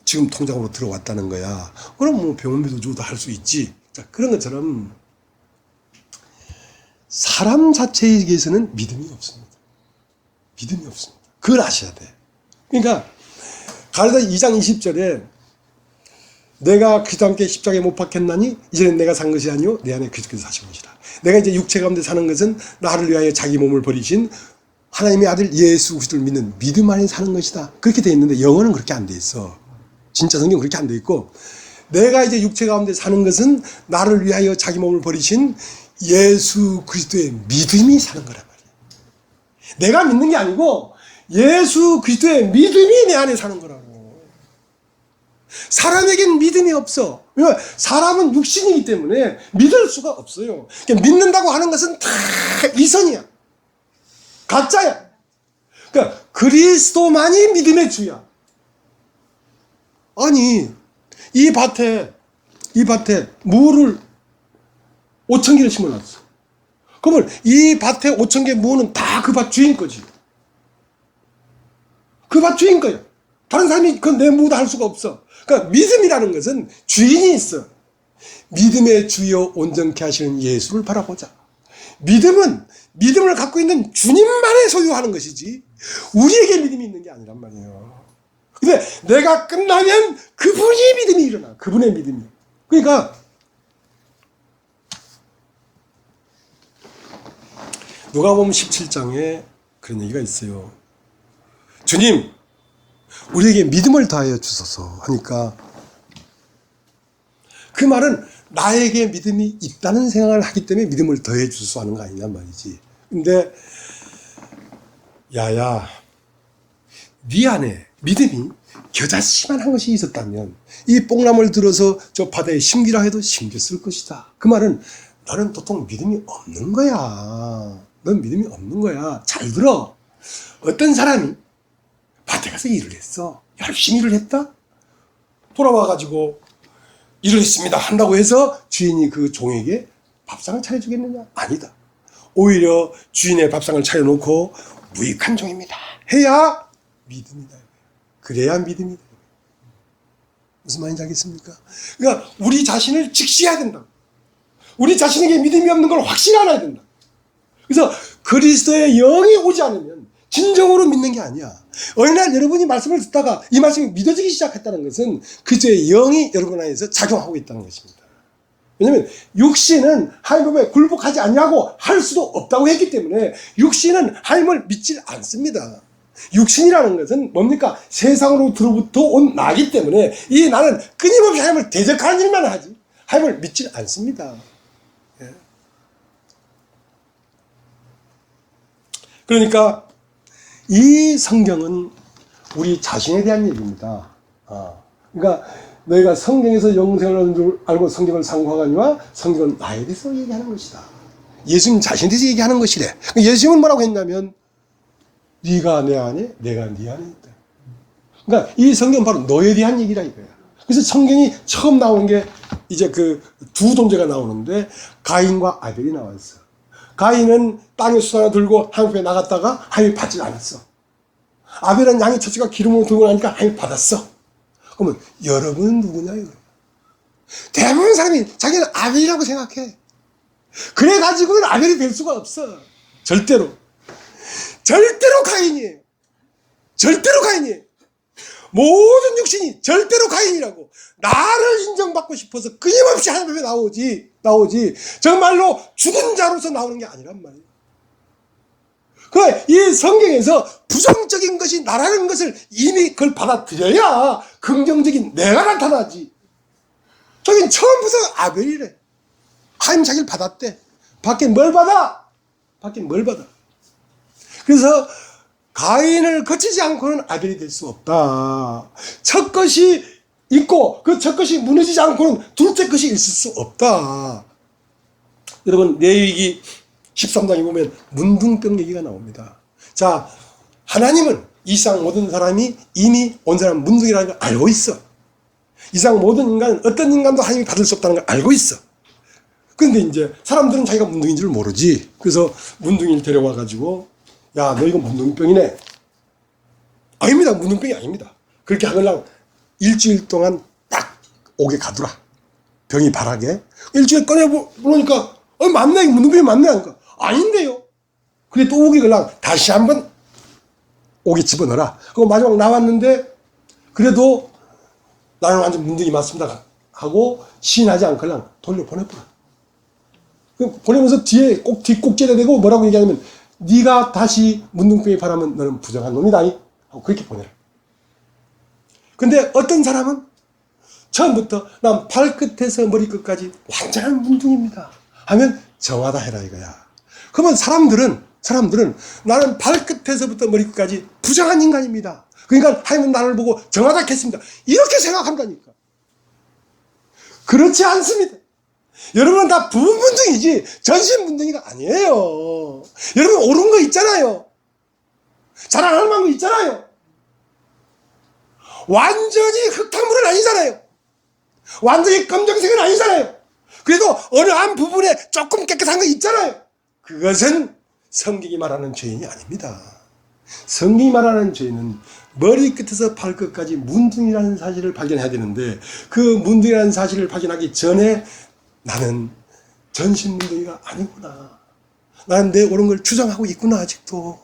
지금 통장으로 들어왔다는 거야. 그럼 뭐 병원비도 주고 할 수 있지. 자, 그런 것처럼 사람 자체에게서는 믿음이 없습니다. 믿음이 없습니다. 그걸 아셔야 돼. 그러니까 가르다 2장 20절에 내가 그리스도와 함께 십자가에 못 박혔나니 이제는 내가 산 것이 아니요 내 안에 그리스도께서 사신 것이라. 내가 이제 육체 가운데 사는 것은 나를 위하여 자기 몸을 버리신 하나님의 아들 예수 그리스도를 믿는 믿음 안에 사는 것이다. 그렇게 돼 있는데 영어는 그렇게 안 돼 있어. 진짜 성경 그렇게 안 돼 있고, 내가 이제 육체 가운데 사는 것은 나를 위하여 자기 몸을 버리신 예수 그리스도의 믿음이 사는 거란 말이야. 내가 믿는 게 아니고 예수 그리스도의 믿음이 내 안에 사는 거라고. 사람에겐 믿음이 없어. 왜냐하면 사람은 육신이기 때문에 믿을 수가 없어요. 그러니까 믿는다고 하는 것은 다 이선이야. 가짜야. 그러니까 그리스도만이 믿음의 주야. 아니, 이 밭에 무를 5,000개를 심어놨어. 그러면 이 밭에 5,000개 무는 다 그 밭 주인 거지. 그 밭 주인 거야. 다른 사람이 그 내 무다 할 수가 없어. 그러니까 믿음이라는 것은 주인이 있어. 믿음의 주여 온전케 하시는 예수를 바라보자. 믿음은 믿음을 갖고 있는 주님만의 소유하는 것이지 우리에게 믿음이 있는 게 아니란 말이에요. 근데 내가 끝나면 그분이 믿음이 일어나. 그분의 믿음이. 그러니까 누가복음 17장에 그런 얘기가 있어요. 주님, 우리에게 믿음을 더하여 주소서 하니까, 그 말은 나에게 믿음이 있다는 생각을 하기 때문에 믿음을 더해 주소서 하는 거 아니냔 말이지. 근데 야야, 네 안에 믿음이 겨자씨만한 것이 있었다면 이 뽕나무를 들어서 저 바다에 심기라 해도 심겼을 것이다. 그 말은 너는 도통 믿음이 없는 거야. 넌 믿음이 없는 거야. 잘 들어. 어떤 사람이 밭에 가서 일을 했어. 열심히 일을 했다. 돌아와가지고 일을 했습니다 한다고 해서 주인이 그 종에게 밥상을 차려주겠느냐? 아니다. 오히려 주인의 밥상을 차려놓고 무익한 종입니다 해야 믿음이다. 그래야 믿음이다. 무슨 말인지 알겠습니까? 그러니까 우리 자신을 직시해야 된다. 우리 자신에게 믿음이 없는 걸 확실히 알아야 된다. 그래서 그리스도의 영이 오지 않으면 진정으로 믿는 게 아니야. 어느 날 여러분이 말씀을 듣다가 이 말씀이 믿어지기 시작했다는 것은 그리스도의 영이 여러분 안에서 작용하고 있다는 것입니다. 왜냐하면 육신은 하나님의 굴복하지 않냐고 할 수도 없다고 했기 때문에 육신은 하나님을 믿질 않습니다. 육신이라는 것은 뭡니까? 세상으로부터 온 나기 때문에 이 나는 끊임없이 하나님을 대적하는 일만 하지 하나님을 믿질 않습니다. 예. 그러니까 이 성경은 우리 자신에 대한 얘기입니다. 그러니까 너희가 성경에서 영생을 얻는 줄 알고 성경을 상고하거니와 성경은 나에 대해서 얘기하는 것이다. 예수님 자신에 대해서 얘기하는 것이래. 예수님은 뭐라고 했냐면 네가 내 안에 내가 네 안에 있다. 그러니까 이 성경은 바로 너에 대한 얘기라 이거야. 그래서 성경이 처음 나오는 게 이제 그 두 존재가 나오는데 가인과 아벨이 나왔어. 가인은 땅에 수 하나 들고 하나님 앞에 나갔다가 하나님이 받지 않았어. 아벨은 양의 젖과 기름으로 들고 나니까 하나님이 받았어. 그러면 여러분은 누구냐 이거. 대부분 사람이 자기는 아벨이라고 생각해. 그래가지고는 아벨이 될 수가 없어. 절대로 가인이에요. 절대로 가인이에요. 모든 육신이 절대로 가인이라고. 나를 인정받고 싶어서 끊임없이 하나님 앞에 나오지 정말로 죽은 자로서 나오는 게 아니란 말이에요. 이 성경에서 부정적인 것이 나라는 것을 이미 그걸 받아들여야 긍정적인 내가 나타나지. 저긴 처음부터 아벨이래. 하나님 자기를 받았대. 받긴 뭘 받아? 받긴 뭘 받아? 그래서 가인을 거치지 않고는 아벨이 될 수 없다. 첫 것이 있고 그 첫 것이 무너지지 않고는 둘째 것이 있을 수 없다. 여러분 레위기 13장에 보면 문둥병 얘기가 나옵니다. 자, 하나님은 이상 모든 사람이 이미 온 사람 문둥이라는 걸 알고 있어. 이상 모든 인간은 어떤 인간도 하나님이 받을 수 없다는 걸 알고 있어. 근데 이제 사람들은 자기가 문둥이인 줄 모르지. 그래서 문둥이를 데려와 가지고 야, 너 이거 문둥병이네. 아닙니다. 문둥병이 아닙니다. 그렇게 하려면 일주일 동안 딱 옥에 가두라. 병이 바라게. 일주일 꺼내보니까 맞네. 문둥병이 맞네. 하니까 아닌데요. 그래 또 옥에 걸랑 다시 한번 옥에 집어넣어라. 그리고 마지막 나왔는데 그래도 나는 완전 문둥이 맞습니다. 하고 시인하지 않걸랑 돌려보내버려. 보내면서 뒤에 꼭 뒷꼭지에 대고 뭐라고 얘기하냐면 네가 다시 문둥병이 바라면 너는 부정한 놈이다. 하고 그렇게 보내라. 근데 어떤 사람은 처음부터 난 발끝에서 머리끝까지 완전한 문둥이입니다. 하면 정하다 해라 이거야. 그러면 사람들은 나는 발끝에서부터 머리끝까지 부정한 인간입니다. 그러니까 하나님은 나를 보고 정하다 했습니다. 이렇게 생각한다니까. 그렇지 않습니다. 여러분 다 부분 문둥이지 전신 문둥이가 아니에요. 여러분 옳은 거 있잖아요. 자랑할 만한 거 있잖아요. 완전히 흙탕물은 아니잖아요. 완전히 검정색은 아니잖아요. 그래도 어느 한 부분에 조금 깨끗한 거 있잖아요. 그것은 성경이 말하는 죄인이 아닙니다. 성경이 말하는 죄는 머리끝에서 발끝까지 문둥이라는 사실을 발견해야 되는데 그 문둥이라는 사실을 발견하기 전에 나는 전신 문둥이가 아니구나. 나는 내 옳은 걸 주장하고 있구나 아직도.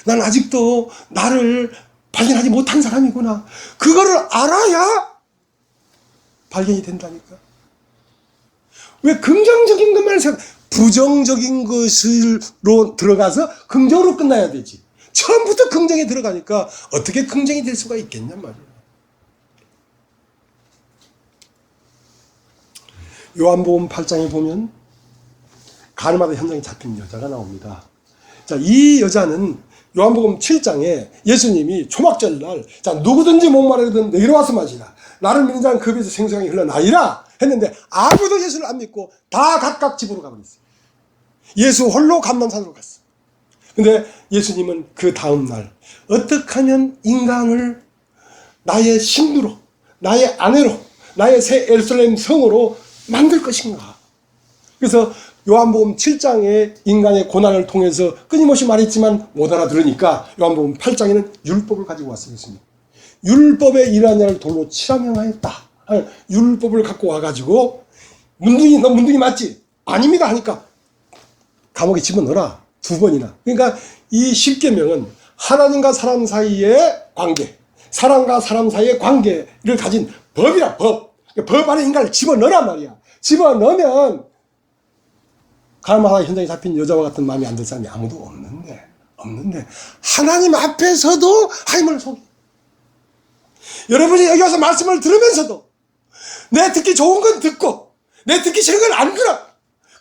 난 아직도 나를 발견하지 못한 사람이구나. 그거를 알아야 발견이 된다니까. 왜 긍정적인 것만 생각, 부정적인 것으로 들어가서 긍정으로 끝나야 되지. 처음부터 긍정에 들어가니까 어떻게 긍정이 될 수가 있겠냔 말이야. 요한복음 8장에 보면 가늠하다 현장에 잡힌 여자가 나옵니다. 자, 이 여자는 요한복음 7장에 예수님이 초막절날 자 누구든지 목마르거든 내게로 와서 마시라. 나를 믿는 자는 그 배에서 생수강이 흘러나리라 했는데 아무도 예수를 안 믿고 다 각각 집으로 가버렸어요. 예수 홀로 감람산으로 갔어. 근데 예수님은 그 다음날 어떻게 하면 인간을 나의 신부로 나의 아내로 나의 새 예루살렘 성으로 만들 것인가. 그래서 요한복음 7장의 인간의 고난을 통해서 끊임없이 말했지만 못 알아들으니까 요한복음 8장에는 율법을 가지고 왔습니다. 율법에 일하는 자를 돌로 치라 명하였다. 율법을 갖고 와가지고 문둥이 너 문둥이 맞지? 아닙니다 하니까 감옥에 집어넣어라. 2번이나. 그러니까 이 10계명은 하나님과 사람 사이의 관계, 사람과 사람 사이의 관계를 가진 법이라 법. 법 안에 인간을 집어넣으란 말이야. 집어넣으면 가늠하다 현장에 잡힌 여자와 같은 마음이 안 들 사람이 아무도 없는데 하나님 앞에서도 하나님을 속이. 여러분이 여기 와서 말씀을 들으면서도 내 듣기 좋은 건 듣고 내 듣기 싫은 건 안 들어.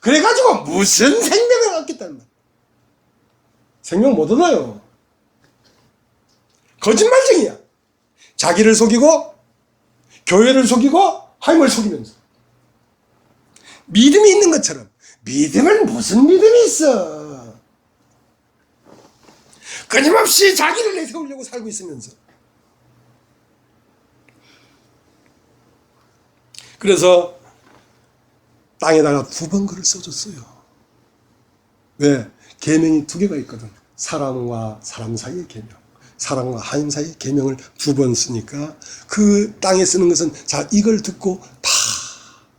그래가지고 무슨 생명을 얻겠다는 말이야. 생명 못 얻어요. 거짓말쟁이야. 자기를 속이고 교회를 속이고 하나님을 속이면서 믿음이 있는 것처럼 믿음은 무슨 믿음이 있어. 끊임없이 자기를 내세우려고 살고 있으면서. 그래서 땅에다가 2번 글을 써줬어요. 왜? 계명이 2개가 있거든. 사람과 사람 사이의 계명, 사람과 하나님 사이의 계명을 2번 쓰니까 그 땅에 쓰는 것은 자 이걸 듣고 다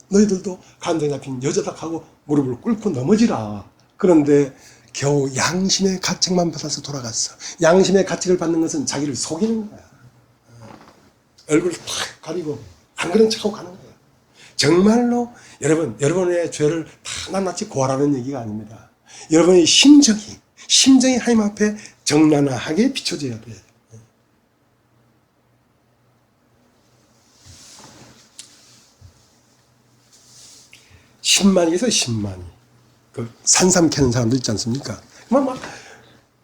너희들도 간장에 잡힌 여자다 하고 무릎을 꿇고 넘어지라. 그런데 겨우 양심의 가책만 받아서 돌아갔어. 양심의 가책을 받는 것은 자기를 속이는 거야. 얼굴을 탁 가리고 안 그런 척하고 가는 거야. 정말로 여러분의 죄를 다 낱낱이 고하라는 얘기가 아닙니다. 여러분의 심정이 하나님 앞에 정나하게 비춰져야 돼. 10만이에서 10만이. 그 산삼 캐는 사람들 있지 않습니까? 막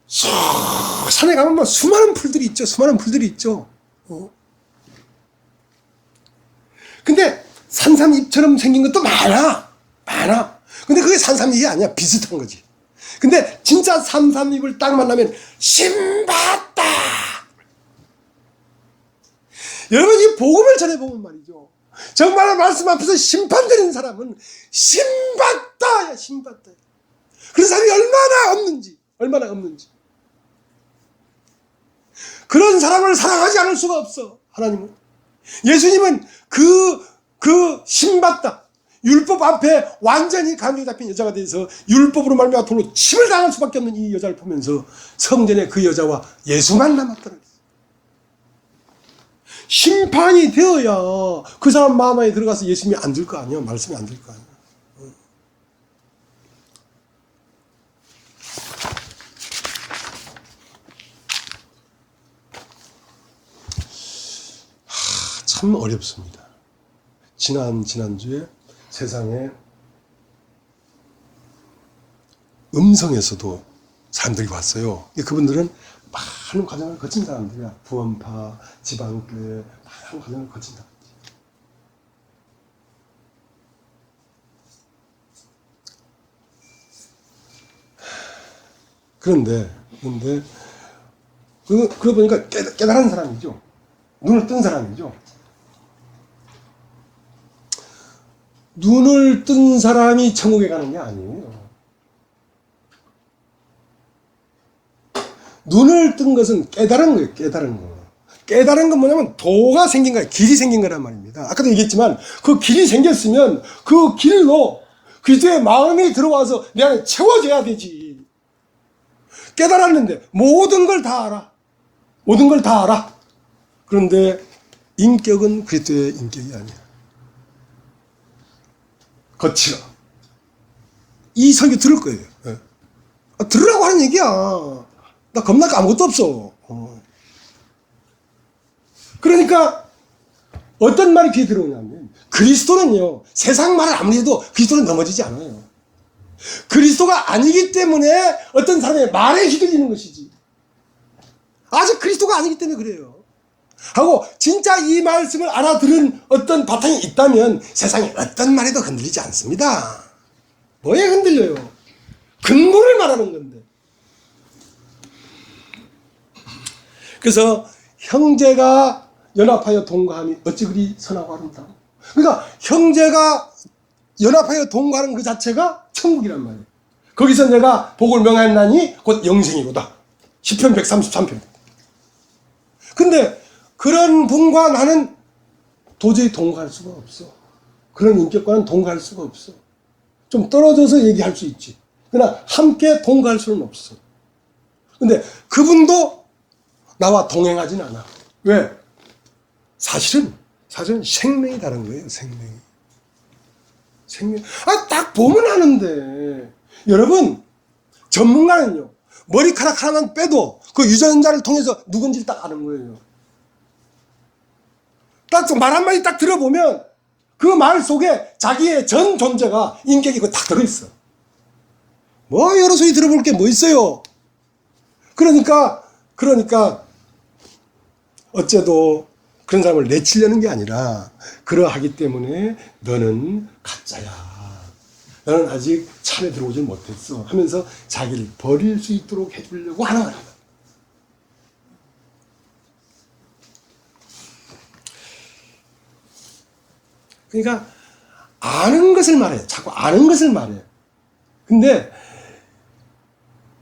산에 가면 막 수많은 풀들이 있죠. 수많은 풀들이 있죠. 근데 산삼잎처럼 생긴 것도 많아. 근데 그게 산삼잎이 아니야. 비슷한 거지. 근데 진짜 산삼잎을 딱 만나면 신봤다. 여러분 이 복음을 전해보면 말이죠. 정말 말씀 앞에서 심판되는 사람은 신봤다. 신봤다. 그런 사람이 얼마나 없는지. 그런 사람을 사랑하지 않을 수가 없어. 하나님은. 예수님은 그 신받다. 율법 앞에 완전히 감정이 잡힌 여자가 돼서 율법으로 말미암아 돌로 침을 당할 수밖에 없는 이 여자를 보면서 성전에 그 여자와 예수만 남았더라. 심판이 되어야 그 사람 마음 안에 들어가서 예수님이 안 들 거 아니야. 말씀이 안 들 거 아니야. 참 어렵습니다. 지난주에 세상에 음성에서도 사람들이 왔어요. 그분들은 많은 과정을 거친 사람들이야. 부원파, 지방교회 많은 과정을 거친다. 그런데 그러고 보니까 깨달은 사람이죠. 눈을 뜬 사람이죠. 눈을 뜬 사람이 천국에 가는 게 아니에요. 눈을 뜬 것은 깨달은 거예요. 깨달은 건 뭐냐면 도가 생긴 거예요. 길이 생긴 거란 말입니다. 아까도 얘기했지만 그 길이 생겼으면 그 길로 그리스도의 마음이 들어와서 내 안에 채워져야 되지. 깨달았는데 모든 걸 다 알아. 그런데 인격은 그리스도의 인격이 아니야. 거칠어. 이 설교 들을 거예요. 들으라고 하는 얘기야. 나 겁날 거 아무것도 없어. 그러니까 어떤 말이 귀에 들어오냐면 그리스도는요. 세상 말을 아무리 해도 그리스도는 넘어지지 않아요. 그리스도가 아니기 때문에 어떤 사람의 말에 휘둘리는 것이지. 아직 그리스도가 아니기 때문에 그래요. 하고 진짜 이 말씀을 알아들은 어떤 바탕이 있다면 세상에 어떤 말에도 흔들리지 않습니다. 뭐에 흔들려요? 근본을 말하는 건데. 그래서 형제가 연합하여 동거함이 어찌 그리 선하고 아름다워. 그러니까 형제가 연합하여 동거하는 그 자체가 천국이란 말이에요. 거기서 내가 복을 명하였나니 곧 영생이로다. 시편 133편. 근데 그런 분과 나는 도저히 동거할 수가 없어. 그런 인격과는 동거할 수가 없어. 좀 떨어져서 얘기할 수 있지. 그러나 함께 동거할 수는 없어. 근데 그분도 나와 동행하진 않아. 왜? 사실은 생명이 다른 거예요. 생명. 딱 보면 아는데. 여러분, 전문가는요. 머리카락 하나만 빼도 그 유전자를 통해서 누군지를 딱 아는 거예요. 딱 말 한마디 딱 들어보면 그 말 속에 자기의 전 존재가 인격이 그거 다 들어있어. 뭐 여러 소리 들어볼 게 뭐 있어요. 그러니까 어째도 그런 사람을 내치려는 게 아니라 그러하기 때문에 너는 가짜야. 너는 아직 참에 들어오지 못했어 하면서 자기를 버릴 수 있도록 해주려고 하는 거야. 그러니까 아는 것을 말해. 자꾸 아는 것을 말해. 근데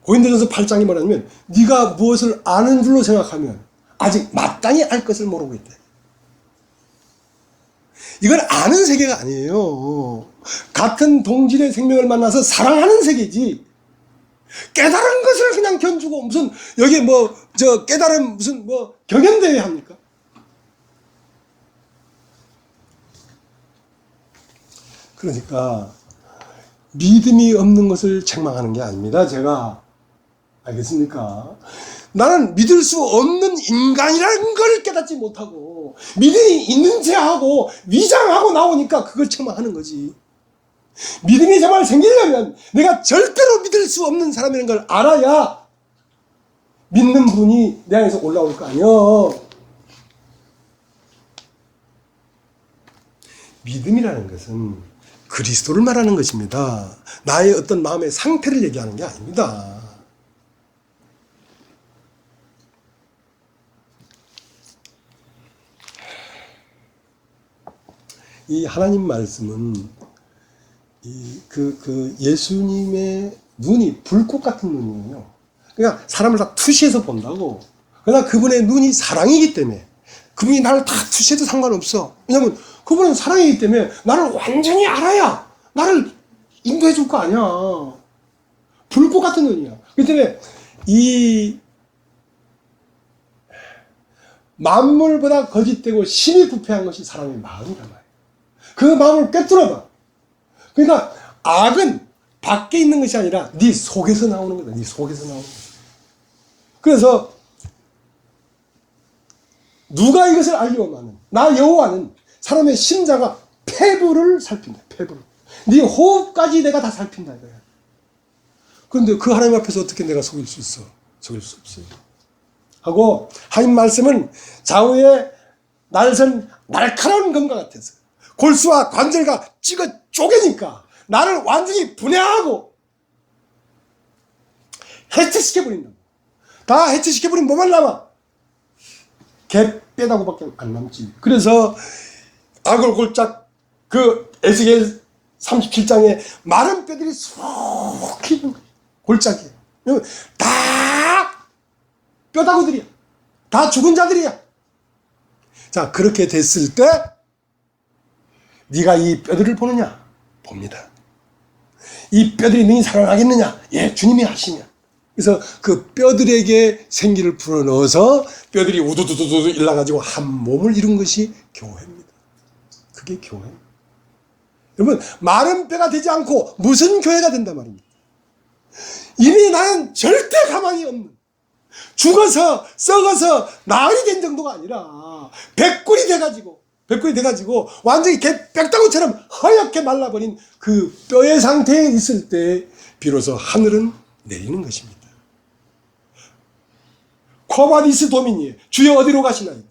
고린도전서 8장이 뭐냐면 네가 무엇을 아는 줄로 생각하면 아직 마땅히 알 것을 모르고 있다. 이건 아는 세계가 아니에요. 같은 동질의 생명을 만나서 사랑하는 세계지. 깨달은 것을 그냥 견주고 무슨 여기 깨달은 무슨 경연대회 합니까? 그러니까 믿음이 없는 것을 책망하는 게 아닙니다. 제가 알겠습니까? 나는 믿을 수 없는 인간이라는 걸 깨닫지 못하고 믿음이 있는 체 하고 위장하고 나오니까 그걸 책망하는 거지. 믿음이 정말 생기려면 내가 절대로 믿을 수 없는 사람이라는 걸 알아야 믿는 분이 내 안에서 올라올 거 아니요. 믿음이라는 것은 그리스도를 말하는 것입니다. 나의 어떤 마음의 상태를 얘기하는 게 아닙니다. 이 하나님 말씀은 예수님의 눈이 불꽃 같은 눈이에요. 그러니까 사람을 다 투시해서 본다고. 그러나 그분의 눈이 사랑이기 때문에 그분이 나를 다 투시해도 상관없어. 왜냐면 그분은 사랑이기 때문에 나를 완전히 알아야 나를 인도해 줄 거 아니야. 불꽃 같은 눈이야. 그렇기 때문에 이 만물보다 거짓되고 신이 부패한 것이 사람의 마음이란 말이야. 그 마음을 꿰뚫어봐. 그러니까 악은 밖에 있는 것이 아니라 네 속에서 나오는 거다. 네 속에서 나오는 거다. 그래서 누가 이것을 알려오마는 나 여호와는 사람의 심장과 폐부를 살핀다. 폐부를. 네 호흡까지 내가 다 살핀다 이거야. 그런데 그 하나님 앞에서 어떻게 내가 속일 수 있어? 속일 수 없어요. 하고 하나님 말씀은 좌우에 날선 날카로운 검과 같아서 골수와 관절과 찌가 쪼개니까 나를 완전히 분해하고 해체시켜버린다. 다 해체시켜버린 뭐만 남아? 개 빼다고밖에 안 남지. 그래서 악을 골짝 그 에스겔 37장에 마른 뼈들이 쏙 있는 거야. 골짜기에. 다 뼈다구들이야. 다 죽은 자들이야. 자, 그렇게 됐을 때 네가 이 뼈들을 보느냐? 봅니다. 이 뼈들이 너희 사랑하겠느냐? 예, 주님이 하시냐. 그래서 그 뼈들에게 생기를 불어넣어서 뼈들이 우두두두두 일러가지고 한 몸을 이룬 것이 교회입니다. 그게 교회입니다. 여러분, 마른 뼈가 되지 않고 무슨 교회가 된단 말입니까? 이미 나는 절대 가망이 없는, 죽어서 썩어서 나으리 된 정도가 아니라 백골이 돼가지고 완전히 개 뼈다구처럼 허옇게 말라버린 그 뼈의 상태에 있을 때 비로소 하늘은 내리는 것입니다. 쿼바디스 도미니, 주여 어디로 가시나이까?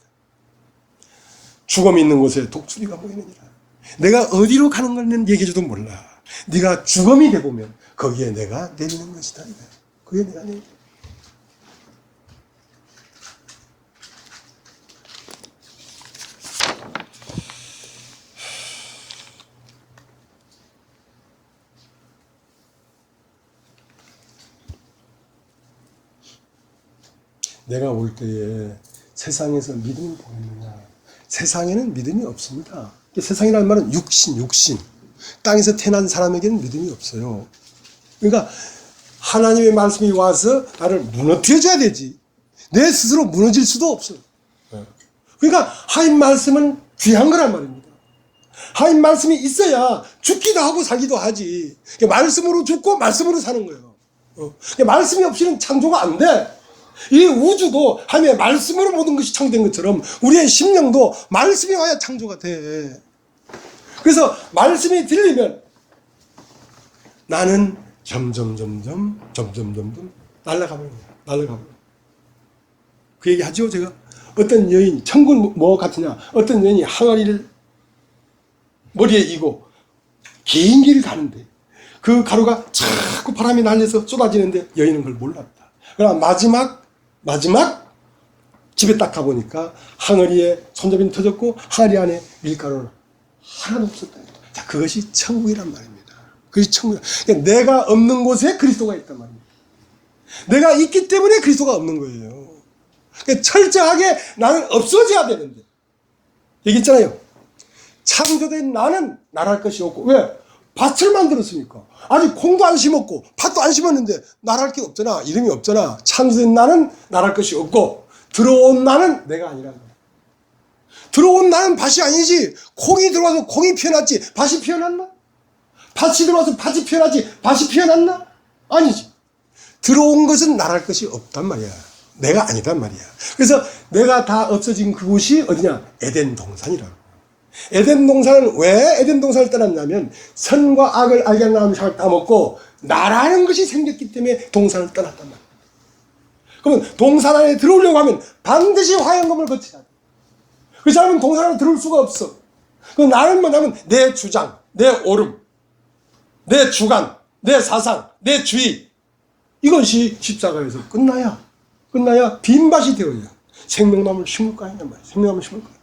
죽음이 있는 곳에 독수리가 보이느니라. 내가 어디로 가는 걸는 얘기해줘도 몰라. 네가 죽음이 돼보면 거기에 내가 내리는 것이다. 거기에 내가 내리는 것이다. 내가 올 때에 세상에서 믿음이 보이느냐? 세상에는 믿음이 없습니다. 세상이라는 말은 육신. 땅에서 태어난 사람에게는 믿음이 없어요. 그러니까 하나님의 말씀이 와서 나를 무너뜨려줘야 되지. 내 스스로 무너질 수도 없어요. 그러니까 하나님 말씀은 귀한 거란 말입니다. 하나님 말씀이 있어야 죽기도 하고 살기도 하지. 말씀으로 죽고 말씀으로 사는 거예요. 말씀이 없이는 창조가 안 돼. 이 우주도 하나님의 말씀으로 모든 것이 창조된 것처럼 우리의 심령도 말씀이 와야 창조가 돼. 그래서 말씀이 들리면 나는 점점 날아가버려. 그 얘기 하죠, 제가. 어떤 여인, 천군 뭐 같으냐? 어떤 여인이 항아리를 머리에 이고 긴 길을 가는데 그 가루가 자꾸 바람이 날려서 쏟아지는데 여인은 그걸 몰랐다. 그러나 마지막 집에 딱 가보니까 항아리에 손잡이는 터졌고 항아리 안에 밀가루는 하나도 없었다. 자, 그것이 천국이란 말입니다. 그것이 천국이란. 그러니까 내가 없는 곳에 그리스도가 있단 말입니다. 내가 있기 때문에 그리스도가 없는 거예요. 그러니까 철저하게 나는 없어져야 되는데 얘기했잖아요. 창조된 나는 나랄 것이 없고, 왜? 밭을 만들었으니까. 아직 콩도 안 심었고 팥도 안 심었는데 나랄 게 없잖아. 이름이 없잖아. 창조된 나는 나랄 것이 없고 들어온 나는 내가 아니라는 거야. 들어온 나는 밭이 아니지. 콩이 들어와서 콩이 피어났지 밭이 피어났나? 밭이 들어와서 밭이 피어났지 밭이 피어났나? 아니지. 들어온 것은 나랄 것이 없단 말이야. 내가 아니단 말이야. 그래서 내가 다 없어진 그곳이 어디냐? 에덴 동산이라고. 에덴 동산은 왜 에덴 동산을 떠났냐면 선과 악을 알게 하는 암상을 따먹고 나라는 것이 생겼기 때문에 동산을 떠났단 말이에요. 그러면 동산 안에 들어오려고 하면 반드시 화영검을 거쳐야 돼. 그 사람은 동산 안에 들어올 수가 없어. 그 나는 뭐냐면 내 주장, 내 옳음, 내 주관, 내 사상, 내 주의, 이것이 십자가에서 끝나야 빈밭이 되어야 생명나무를 심을 거 아니냐 말이야. 생명나무를 심을 거야.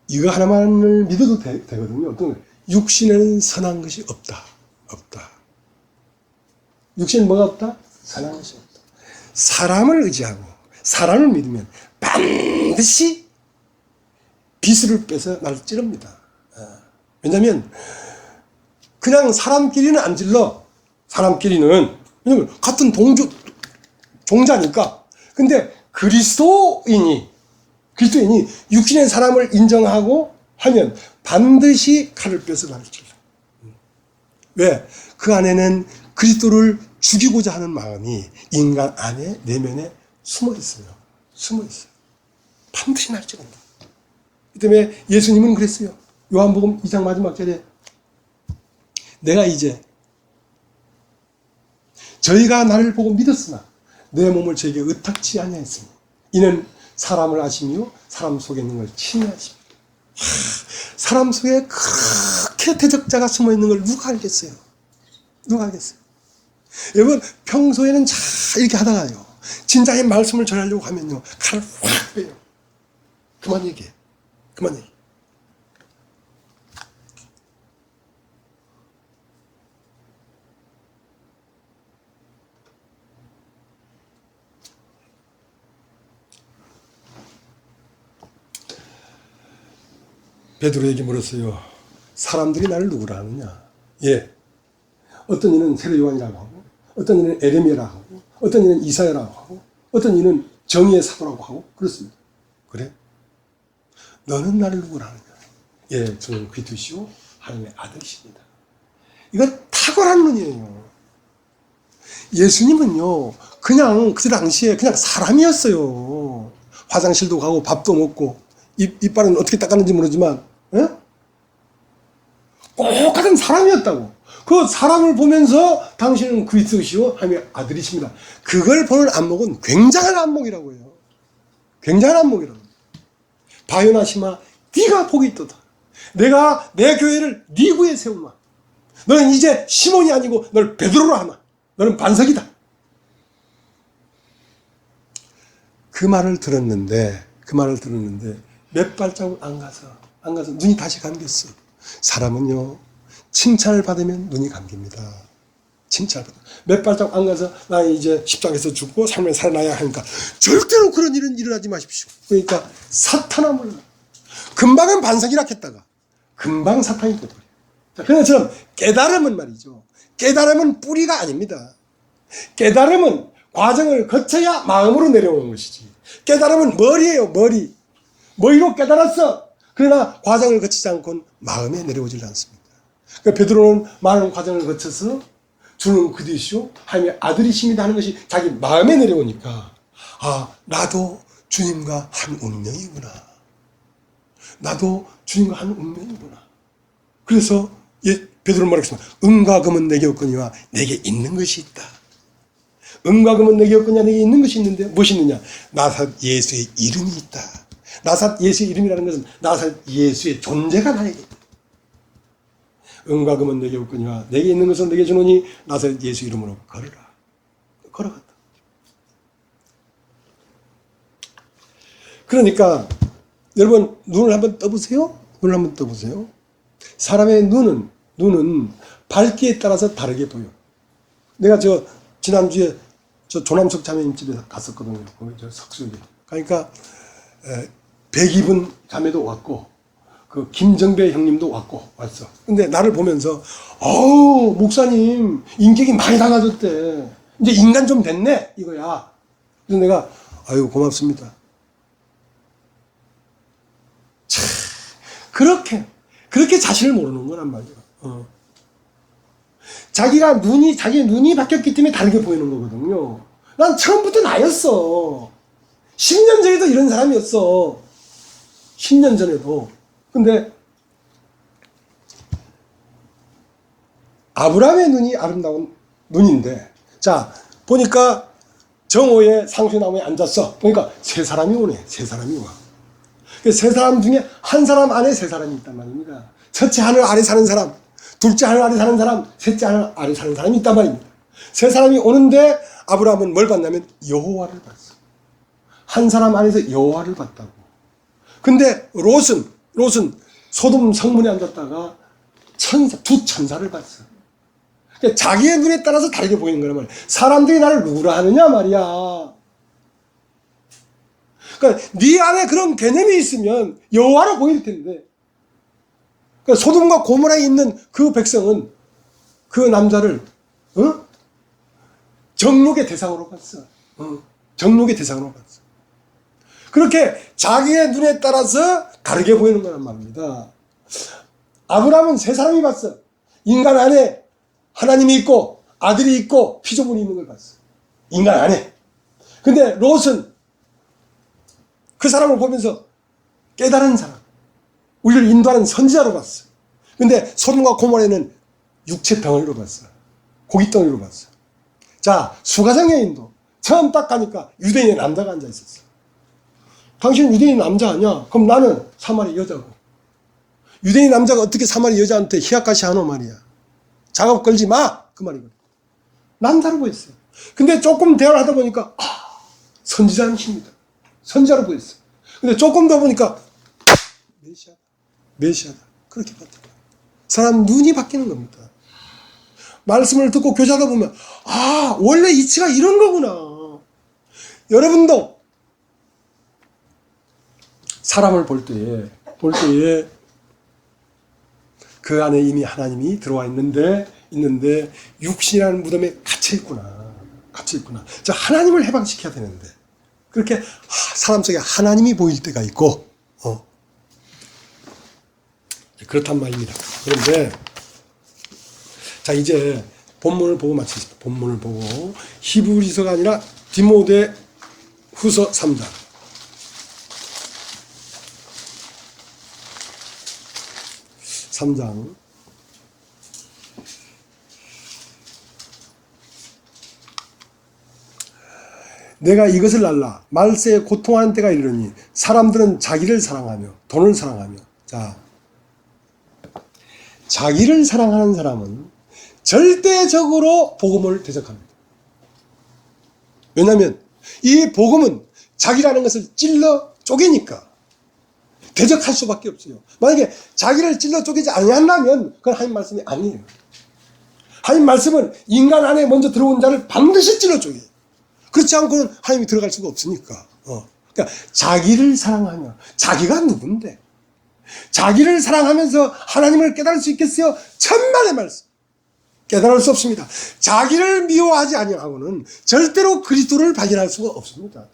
이거 하나만을 믿어도 되거든요. 어떤 육신에는 선한 것이 없다. 육신은 뭐가 없다? 선한 것이 없다. 사람을 의지하고 사람을 믿으면 반드시 비수를 빼서 나를 찌릅니다. 왜냐하면 그냥 사람끼리는 안 질러. 사람끼리는 왜냐면 같은 종자니까. 근데 그리스도인이 육신의 사람을 인정하고 하면 반드시 칼을 빼서 나를 찔러. 왜? 그 안에는 그리스도를 죽이고자 하는 마음이 인간 안에 내면에 숨어 있어요. 반드시 나를 찌른다. 그 때문에 예수님은 그랬어요. 요한복음 2장 마지막 절에 내가 이제 저희가 나를 보고 믿었으나 내 몸을 저에게 의탁치 아니하였으니 이는 사람을 아시며 사람 속에 있는 걸 친히 아십니다. 사람 속에 그렇게 대적자가 숨어 있는 걸 누가 알겠어요? 여러분 평소에는 잘 이렇게 하다가요 진짜의 말씀을 전하려고 하면요 칼을 확 빼요. 그만 얘기해. 베드로에게 물었어요. 사람들이 나를 누구라 하느냐? 예. 어떤 이는 세례 요한이라고 하고, 어떤 이는 에레미야라고 하고, 어떤 이는 이사야라고 하고, 어떤 이는 정의의 사도라고 하고 그렇습니다. 그래? 너는 나를 누구라 하느냐? 예, 저는 그리스도시요 하나님의 아들이십니다. 이거 탁월한 눈이에요. 예수님은요, 그냥 그 당시에 그냥 사람이었어요. 화장실도 가고 밥도 먹고 이빨은 어떻게 닦았는지 모르지만 똑같은 사람이었다고. 그 사람을 보면서 당신은 그리스도시요 하나님의 아들이십니다. 그걸 보는 안목은 굉장한 안목이라고 해요. 굉장한 안목이라고. 바요나시마 네가 복이 있도다. 내가 내 교회를 네 구에 세우마. 너는 이제 시몬이 아니고 널 베드로로 하마. 너는 반석이다. 그 말을 들었는데 몇 발자국 안 가서 눈이 다시 감겼어. 사람은요 칭찬을 받으면 눈이 감깁니다. 칭찬을 받아. 몇 발자국 안 가서 나 이제 십자가에서 죽고 삶을 살아나야 하니까 절대로 그런 일은 일어나지 마십시오. 그러니까 사탄아 몰라. 금방은 반석이라 했다가 금방 사탄이 돼버려. 그런 것처럼 깨달음은 말이죠. 깨달음은 뿌리가 아닙니다. 깨달음은 과정을 거쳐야 마음으로 내려오는 것이지. 깨달음은 머리예요. 머리로 깨달았어. 그러나 과정을 거치지 않고는 마음에 내려오질 않습니다. 그러니까 베드로는 많은 과정을 거쳐서 주는 그리스도시요 하나님의 아들이십니다 하는 것이 자기 마음에 내려오니까 나도 주님과 한 운명이구나. 그래서 베드로는 말했습니다. 은과 금은 내게 없거니와 내게 있는 것이 있다. 은과 금은 내게 없거니와 내게 있는 것이 있는데 무엇이 있느냐? 나사렛 예수의 이름이 있다. 나사렛 예수의 이름이라는 것은 나사렛 예수의 존재가 나에게 있다. 은과 금은 내게 없거니와 내게 있는 것은 내게 주노니 나사렛 예수 이름으로 걸어라. 걸어갔다. 그러니까 여러분 눈을 한번 떠보세요. 사람의 눈은 밝기에 따라서 다르게 보여. 내가 지난주에 조남석 자매님 집에 갔었거든요. 거기 석수에. 그러니까 백이분 자매도 왔고 그 김정배 형님도 왔어. 근데 나를 보면서 목사님 인격이 많이 달라졌대. 이제 인간 좀 됐네 이거야. 그래서 내가 아유 고맙습니다. 참 그렇게 자신을 모르는 거란 말이야. 자기 눈이 바뀌었기 때문에 다르게 보이는 거거든요. 난 처음부터 나였어. 10년 전에도 이런 사람이었어. 10년 전에도. 근데 아브라함의 눈이 아름다운 눈인데, 자, 보니까 정오에 상수나무에 앉았어. 보니까 세 사람이 오네. 세 사람이 와. 세 사람 중에 한 사람 안에 세 사람이 있단 말입니다. 첫째 하늘 아래 사는 사람, 둘째 하늘 아래 사는 사람, 셋째 하늘 아래 사는 사람이 있단 말입니다. 세 사람이 오는데 아브라함은 뭘 봤냐면 여호와를 봤어. 한 사람 안에서 여호와를 봤다고. 근데 롯은 소돔 성문에 앉았다가 두 천사를 봤어. 그러니까 자기의 눈에 따라서 다르게 보이는 거란 말이야. 사람들이 나를 누구라 하느냐 말이야. 그러니까 네 안에 그런 개념이 있으면 여호와로 보일 텐데. 그러니까 소돔과 고모라에 있는 그 백성은 그 남자를 정욕의 대상으로 봤어. 정욕의 대상으로 봤어. 그렇게 자기의 눈에 따라서 다르게 보이는 거란 말입니다. 아브라함은 세 사람이 봤어. 인간 안에 하나님이 있고 아들이 있고 피조물이 있는 걸 봤어. 인간 안에. 근데 롯은 그 사람을 보면서 깨달은 사람, 우리를 인도하는 선지자로 봤어. 근데 소돔과 고모라는 육체 덩어리로 봤어. 고기 덩어리로 봤어. 자, 수가성 여인도 처음 딱 가니까 유대인의 남자가 앉아 있었어. 당신 유대인 남자 아니야? 그럼 나는 사마리 여자고. 유대인 남자가 어떻게 사마리 여자한테 희약같이 하노 말이야. 작업 걸지 마! 그 말이거든. 남자로 보였어요. 근데 조금 대화를 하다 보니까 선지자입니다. 선지자로 보였어. 근데 조금 더 보니까 메시아다. 그렇게 봤다. 사람 눈이 바뀌는 겁니다. 말씀을 듣고 교제하다 보면 원래 이치가 이런 거구나. 여러분도 사람을 볼 때에 그 안에 이미 하나님이 들어와 있는데 육신이라는 무덤에 갇혀 있구나. 자, 하나님을 해방시켜야 되는데 그렇게 사람 속에 하나님이 보일 때가 있고 그렇단 말입니다. 그런데 자, 이제 본문을 보고 마치겠습니다. 본문을 보고 히브리서가 아니라 디모데 후서 3장. 내가 이것을 알라. 말세에 고통하는 때가 이르니 사람들은 자기를 사랑하며 돈을 사랑하며. 자, 자기를 사랑하는 사람은 절대적으로 복음을 대적합니다. 왜냐하면 이 복음은 자기라는 것을 찔러 쪼개니까 대적할 수밖에 없어요. 만약에 자기를 찔러 쪼개지 아니한다면 그건 하나님 말씀이 아니에요. 하나님 말씀은 인간 안에 먼저 들어온 자를 반드시 찔러 쪼개요. 그렇지 않고는 하나님이 들어갈 수가 없으니까. 그러니까 자기를 사랑하며, 자기가 누군데? 자기를 사랑하면서 하나님을 깨달을 수 있겠어요? 천만의 말씀. 깨달을 수 없습니다. 자기를 미워하지 아니하고는 절대로 그리스도를 발견할 수가 없습니다.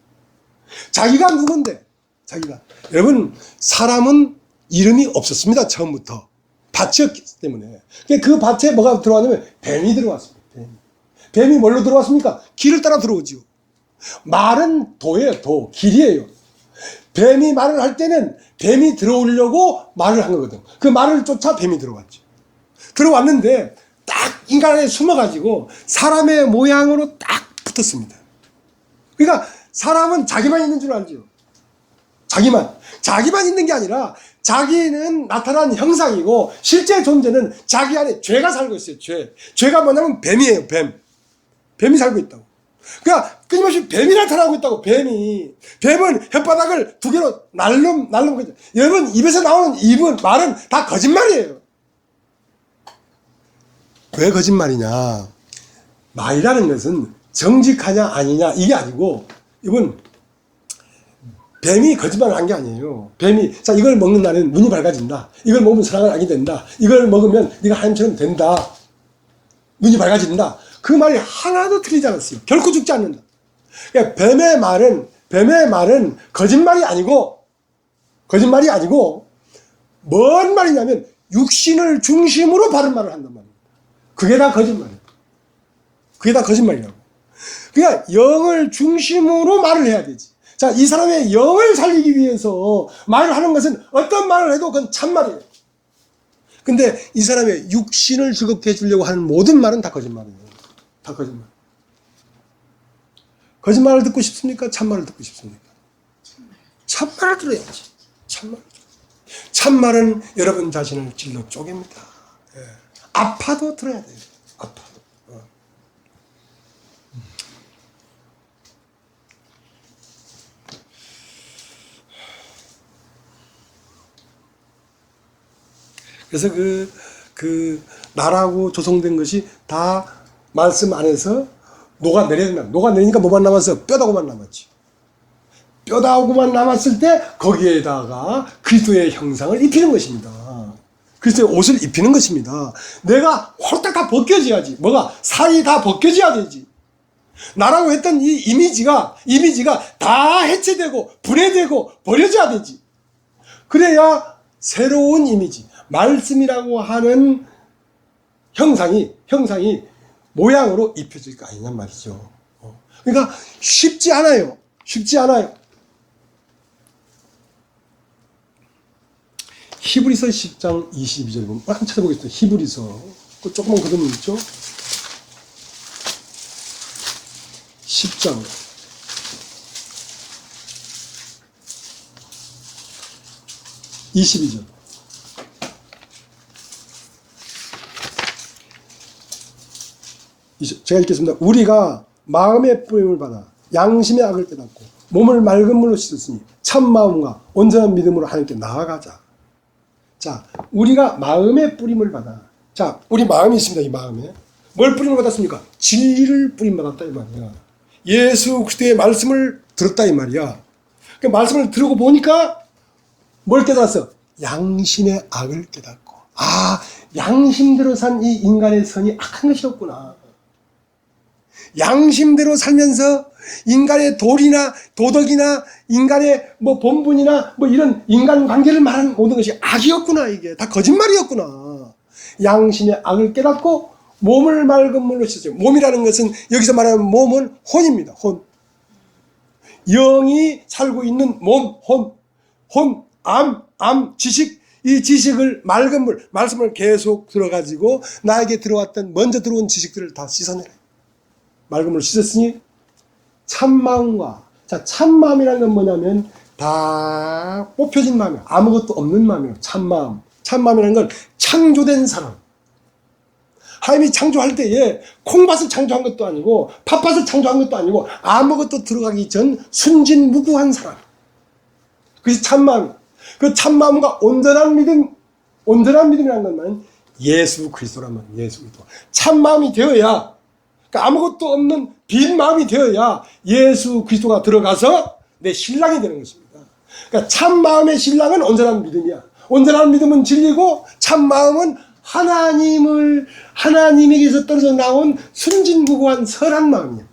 자기가 누군데? 자기가. 여러분, 사람은 이름이 없었습니다. 처음부터. 밭이었기 때문에. 그 밭에 뭐가 들어왔냐면 뱀이 들어왔습니다. 뱀이 뭘로 들어왔습니까? 길을 따라 들어오지요. 말은 도예요. 도. 길이에요. 뱀이 말을 할 때는 뱀이 들어오려고 말을 한 거거든. 그 말을 쫓아 뱀이 들어왔죠. 들어왔는데 딱 인간 안에 숨어가지고 사람의 모양으로 딱 붙었습니다. 그러니까 사람은 자기만 있는 줄 알죠. 자기만 있는 게 아니라 자기는 나타난 형상이고 실제 존재는 자기 안에 죄가 살고 있어요. 죄가 뭐냐면 뱀이에요. 뱀이 살고 있다고. 그러니까 끊임없이 뱀이 나타나고 있다고. 뱀은 혓바닥을 두 개로 날름 거죠. 여러분, 입에서 나오는 말은 다 거짓말이에요. 왜 거짓말이냐? 말이라는 것은 정직하냐 아니냐 이게 아니고, 이건 뱀이 거짓말을 한 게 아니에요. 자, 이걸 먹는 날에는 눈이 밝아진다. 이걸 먹으면 사랑을 알게 된다. 이걸 먹으면 네가 하나님처럼 된다. 눈이 밝아진다. 그 말이 하나도 틀리지 않았어요. 결코 죽지 않는다. 그러니까 뱀의 말은 거짓말이 아니고 뭔 말이냐면 육신을 중심으로 바른 말을 한단 말입니다. 그게 다 거짓말이에요. 그게 다 거짓말이라고. 그러니까 영을 중심으로 말을 해야 되지. 자, 이 사람의 영을 살리기 위해서 말을 하는 것은 어떤 말을 해도 그건 참말이에요. 근데 이 사람의 육신을 즐겁게 해주려고 하는 모든 말은 다 거짓말이에요. 다 거짓말. 거짓말을 듣고 싶습니까? 참말을 듣고 싶습니까? 참말을 들어야지. 참말. 참말은 여러분 자신을 찔러 쪼갭니다. 예. 아파도 들어야 돼요. 아파도. 그래서 나라고 조성된 것이 다 말씀 안에서 녹아내려야 된다. 녹아내리니까 뭐만 남았어? 뼈다구만 남았지. 뼈다구만 남았을 때 거기에다가 그리스도의 형상을 입히는 것입니다. 그리스도의 옷을 입히는 것입니다. 내가 홀딱 다 벗겨져야지. 뭐가? 살이 다 벗겨져야 되지. 나라고 했던 이 이미지가 다 해체되고 분해되고 버려져야 되지. 그래야 새로운 이미지, 말씀이라고 하는 형상이 모양으로 입혀질 거 아니냔 말이죠. 그러니까 쉽지 않아요. 쉽지 않아요. 히브리서 10장 22절 보면 한번 찾아보겠습니다. 히브리서 그 조그만 그림 있죠? 10장 22절. 제가 읽겠습니다. 우리가 마음의 뿌림을 받아 양심의 악을 깨닫고 몸을 맑은 물로 씻었으니 참 마음과 온전한 믿음으로 하나님께 나아가자. 자, 우리가 마음의 뿌림을 받아. 자, 우리 마음이 있습니다. 이 마음에 뭘 뿌림을 받았습니까? 진리를 뿌림 받았다 이 말이야. 예수 그리스도의 말씀을 들었다 이 말이야. 그 말씀을 들고 보니까 뭘 깨달았어? 양심의 악을 깨닫고, 아, 양심대로 산 이 인간의 선이 악한 것이었구나. 양심대로 살면서 인간의 도리나 도덕이나 인간의 뭐 본분이나 뭐 이런 인간관계를 말하는 모든 것이 악이었구나. 이게 다 거짓말이었구나. 양심의 악을 깨닫고 몸을 맑은 물로 씻어요. 몸이라는 것은 여기서 말하는 몸은 혼입니다. 혼. 영이 살고 있는 몸, 혼, 암, 지식, 이 지식을 맑은 물, 말씀을 계속 들어가지고 나에게 들어왔던 먼저 들어온 지식들을 다 씻어내라. 맑은 물로 씻었으니 참마음과, 자, 참마음이라는 건 뭐냐면 다 뽑혀진 마음이에요. 아무것도 없는 마음이에요. 참마음. 참마음이라는 건 창조된 사람. 하나님이 창조할 때에 콩밭을 창조한 것도 아니고 팥밭을 창조한 것도 아니고 아무것도 들어가기 전 순진무구한 사람. 그것이 참마음. 그 참마음과 온전한 믿음이라는 것만 예수 그리스도라면 예수 그리스도. 참마음이 되어야, 그러니까 아무것도 없는 빈 마음이 되어야 예수 그리스도가 들어가서 내 신랑이 되는 것입니다. 그러니까 참마음의 신랑은 온전한 믿음이야. 온전한 믿음은 진리고 참마음은 하나님에게서 떨어져 나온 순진무구한 선한 마음이야.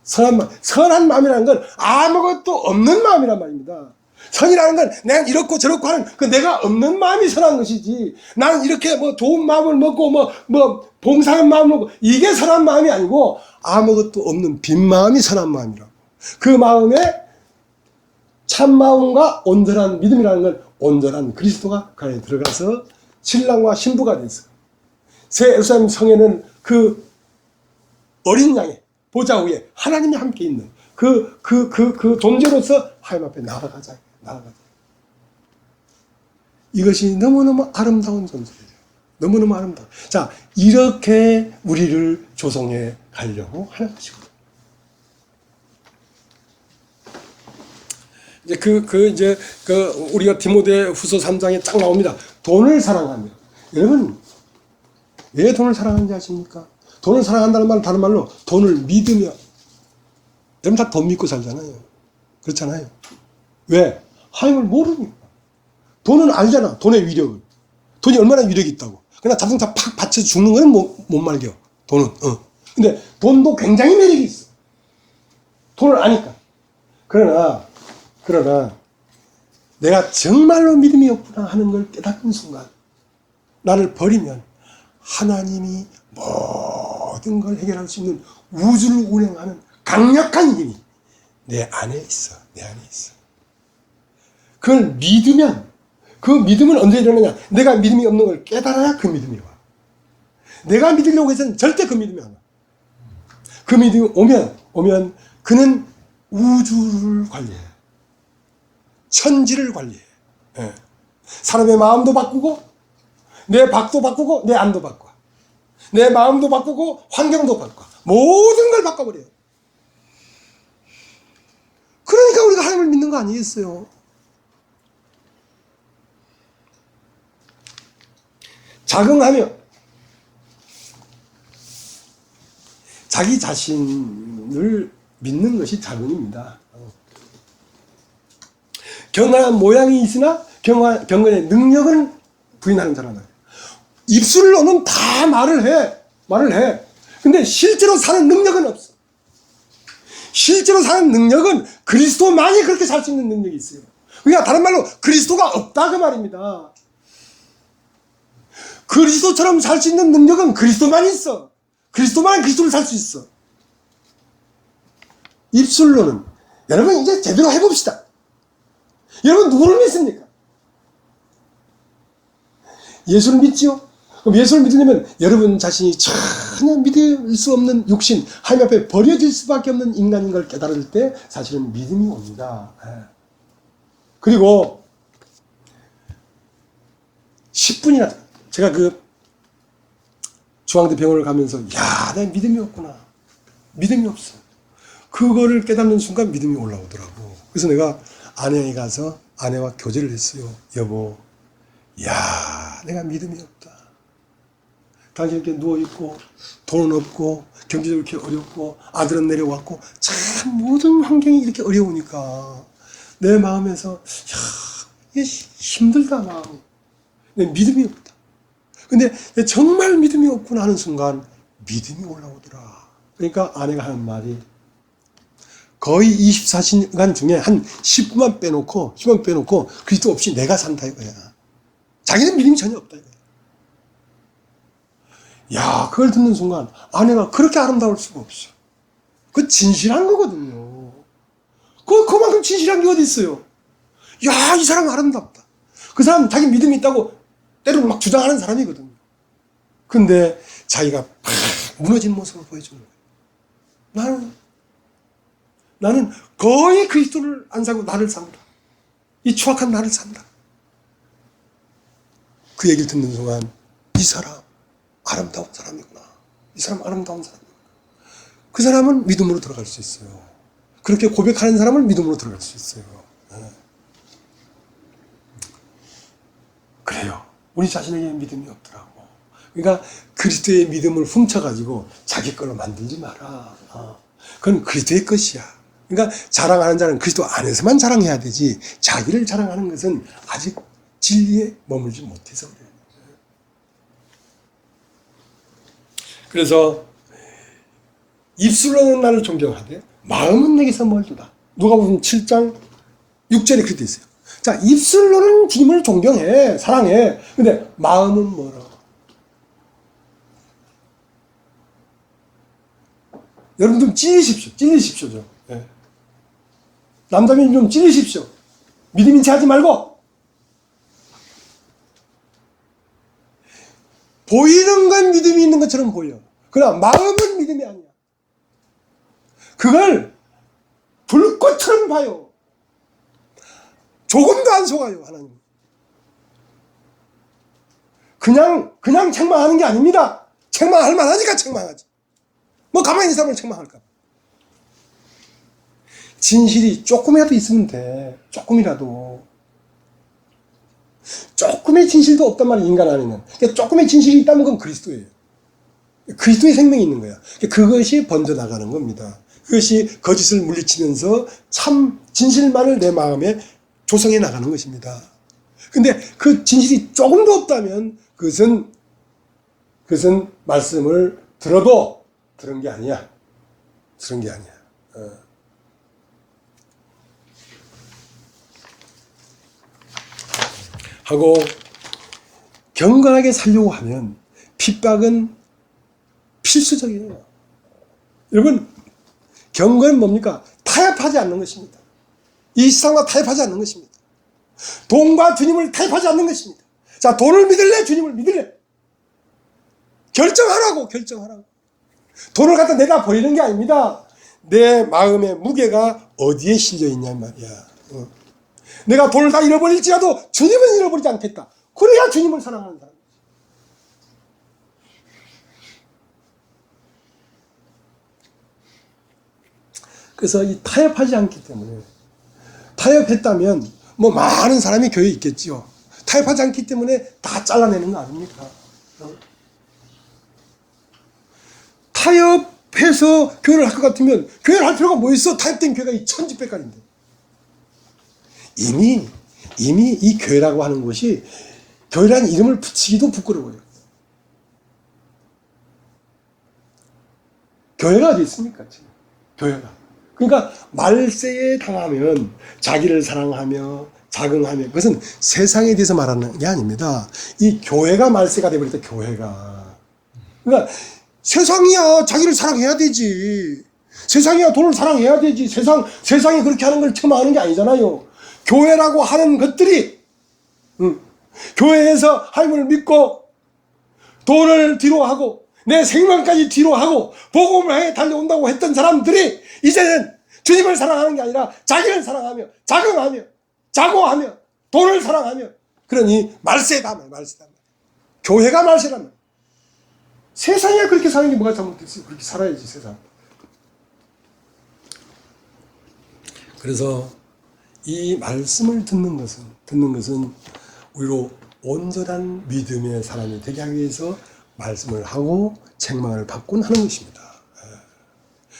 선한 마음이라는 건 아무것도 없는 마음이란 말입니다. 선이라는 건 내가 이렇고 저렇고 하는 그 내가 없는 마음이 선한 것이지, 나는 이렇게 뭐 좋은 마음을 먹고 뭐 봉사하는 마음을 먹고 이게 선한 마음이 아니고 아무것도 없는 빈 마음이 선한 마음이라고. 그 마음에 참마음과 온전한 믿음이라는 건 온전한 그리스도가 그 안에 들어가서 신랑과 신부가 돼서 새 예루살렘 성에는 그 어린 양의 보좌 위에 하나님이 함께 있는 그 존재로서 하나님 앞에 나아가자. 이것이 너무너무 아름다운 존재예요. 너무너무 아름다워. 자, 이렇게 우리를 조성해 가려고 하는 것이거든요. 이제 우리가 디모데 후서 3장에 딱 나옵니다. 돈을 사랑하며. 여러분, 왜 돈을 사랑하는지 아십니까? 돈을 사랑한다는 말은 다른 말로 돈을 믿으며. 여러분 다 돈 믿고 살잖아요. 그렇잖아요. 왜? 하나님을 모르니까. 돈은 알잖아. 돈의 위력을. 돈이 얼마나 위력이 있다고. 그러나 자동차 팍 받쳐 죽는 거는 못 말겨. 돈은. 근데 돈도 굉장히 매력이 있어. 돈을 아니까. 그러나 내가 정말로 믿음이 없구나 하는 걸 깨닫는 순간 나를 버리면 하나님이 모든 걸 해결할 수 있는 우주를 운행하는 강력한 힘이 내 안에 있어. 내 안에 있어. 그걸 믿으면, 그 믿음은 언제 일어나냐? 내가 믿음이 없는 걸 깨달아야 그 믿음이 와. 내가 믿으려고 해서는 절대 그 믿음이 안 와. 그 믿음이 오면 그는 우주를 관리해. 천지를 관리해. 예. 사람의 마음도 바꾸고, 내 밖도 바꾸고, 내 안도 바꿔. 내 마음도 바꾸고, 환경도 바꿔. 모든 걸 바꿔버려요. 그러니까 우리가 하나님을 믿는 거 아니겠어요? 자긍하며 자기 자신을 믿는 것이 자긍입니다. 경건한 모양이 있으나 경건의 능력은 부인하는 자라는 거예요. 입술로는 다 말을 해. 근데 실제로 사는 능력은 없어. 실제로 사는 능력은 그리스도만이 그렇게 살 수 있는 능력이 있어요. 그러니까 다른 말로 그리스도가 없다 그 말입니다. 그리스도처럼 살 수 있는 능력은 그리스도만 있어. 그리스도만 그리스도를 살 수 있어. 입술로는 여러분 이제 제대로 해봅시다. 여러분 누구를 믿습니까? 예수를 믿지요? 그럼 예수를 믿으려면 여러분 자신이 전혀 믿을 수 없는 육신, 하나님 앞에 버려질 수밖에 없는 인간인 걸 깨달을 때 사실은 믿음이 옵니다. 그리고 10분이나 제가 그 중앙대 병원을 가면서 내가 믿음이 없구나. 믿음이 없어. 그거를 깨닫는 순간 믿음이 올라오더라고. 그래서 내가 아내에 가서 아내와 교제를 했어요. 여보, 내가 믿음이 없다. 당신 이렇게 누워있고 돈은 없고 경제적으로 이렇게 어렵고 아들은 내려왔고 참 모든 환경이 이렇게 어려우니까 내 마음에서 이게 힘들다 마음이. 내 믿음이 없다. 근데 정말 믿음이 없구나 하는 순간 믿음이 올라오더라. 그러니까 아내가 하는 말이 거의 24시간 중에 한 10분만 빼놓고 그리스도 없이 내가 산다 이거야. 자기는 믿음이 전혀 없다 이거야. 그걸 듣는 순간 아내가 그렇게 아름다울 수가 없어. 그거 진실한 거거든요. 그만큼 진실한 게 어디 있어요. 이 사람 아름답다. 그 사람 자기 믿음이 있다고 때로 막 주장하는 사람이거든요. 근데 자기가 팍 무너진 모습을 보여주는 거예요. 나는 거의 그리스도를 안 사고 나를 산다. 이 추악한 나를 산다. 그 얘기를 듣는 순간 이 사람 아름다운 사람이구나. 이 사람 아름다운 사람이구나. 그 사람은 믿음으로 들어갈 수 있어요. 그렇게 고백하는 사람은 믿음으로 들어갈 수 있어요. 그래요. 우리 자신에게 믿음이 없더라고. 그러니까 그리스도의 믿음을 훔쳐가지고 자기 걸로 만들지 마라. 그건 그리스도의 것이야. 그러니까 자랑하는 자는 그리스도 안에서만 자랑해야 되지 자기를 자랑하는 것은 아직 진리에 머물지 못해서 그래요. 그래서 입술로는 나를 존경하되 마음은 내게서 멀도다. 누가복음 7장 6절에 그렇게 돼 있어요. 자, 입술로는 주님을 존경해, 사랑해. 근데 마음은 멀어. 여러분 좀 찔리십시오 좀. 남자님 좀 찔리십시오. 믿음 인체 하지 말고. 보이는 건 믿음이 있는 것처럼 보여. 그러나 마음은 믿음이 아니야. 그걸 불꽃처럼 봐요. 조금도 안 속아요, 하나님. 그냥 책망하는 게 아닙니다. 책망할 만하니까 책망하지. 뭐 가만히 있는 사람을 책망할까? 진실이 조금이라도 있으면 돼. 조금이라도. 조금의 진실도 없단 말이야, 인간 안에는. 그러니까 조금의 진실이 있다면 그건 그리스도예요. 그리스도의 생명이 있는 거야. 그것이 번져나가는 겁니다. 그것이 거짓을 물리치면서 참 진실만을 내 마음에 조성해 나가는 것입니다. 근데 그 진실이 조금도 없다면 그것은 말씀을 들어도 들은 게 아니야. 들은 게 아니야. 하고 경건하게 살려고 하면 핍박은 필수적이에요. 여러분, 경건은 뭡니까? 타협하지 않는 것입니다. 이 세상과 타협하지 않는 것입니다. 돈과 주님을 타협하지 않는 것입니다. 자, 돈을 믿을래? 주님을 믿을래? 결정하라고. 돈을 갖다 내다 버리는 게 아닙니다. 내 마음의 무게가 어디에 실려 있냐 말이야. 내가 돈을 다 잃어버릴지라도 주님은 잃어버리지 않겠다. 그래야 주님을 사랑하는 사람. 그래서 이 타협하지 않기 때문에, 타협했다면 뭐 많은 사람이 교회에 있겠지요. 타협하지 않기 때문에 다 잘라내는 거 아닙니까? 타협해서 교회를 할 것 같으면 교회를 할 필요가 뭐 있어? 타협된 교회가 이 천지백갈인데. 이미 이 교회라고 하는 것이 교회라는 이름을 붙이기도 부끄러워요. 교회가 어디 있습니까? 지금 교회가. 그러니까 말세에 당하면 자기를 사랑하며 자긍하며, 그것은 세상에 대해서 말하는 게 아닙니다. 이 교회가 말세가 되어버렸다. 교회가. 그러니까 세상이야 자기를 사랑해야 되지. 세상이야 돈을 사랑해야 되지. 세상이 그렇게 하는 걸 폄하하는 게 아니잖아요. 교회라고 하는 것들이 교회에서 하나님을 믿고 돈을 뒤로 하고 내 생명까지 뒤로 하고 복음을 향해 달려온다고 했던 사람들이 이제는 주님을 사랑하는 게 아니라 자기를 사랑하며 자긍하며 자고하며 돈을 사랑하며, 그러니 말세다. 교회가 말세라면. 세상이 그렇게 사는 게 뭐가 잘못됐어요? 그렇게 살아야지 세상. 그래서 이 말씀을 듣는 것은 우리로 온전한 믿음의 사람이 되게 하기 위해서 말씀을 하고 책망을 받곤 하는 것입니다.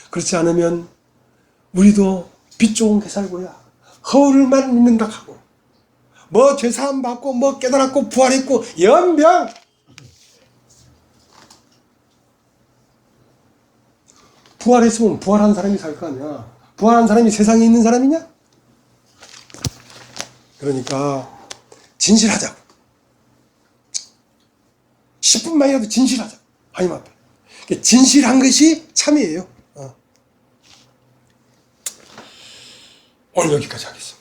그렇지 않으면 우리도 빛 좋은 개살고야 허울만 믿는다 하고 뭐 죄사함 받고 뭐 깨달았고 부활했고 연병, 부활했으면 부활한 사람이 살 거 아니야. 부활한 사람이 세상에 있는 사람이냐? 그러니까 진실하자고. 10분만이라도 진실하자고. 하나님 앞에. 진실한 것이 참이에요. 오늘 여기까지 하겠습니다.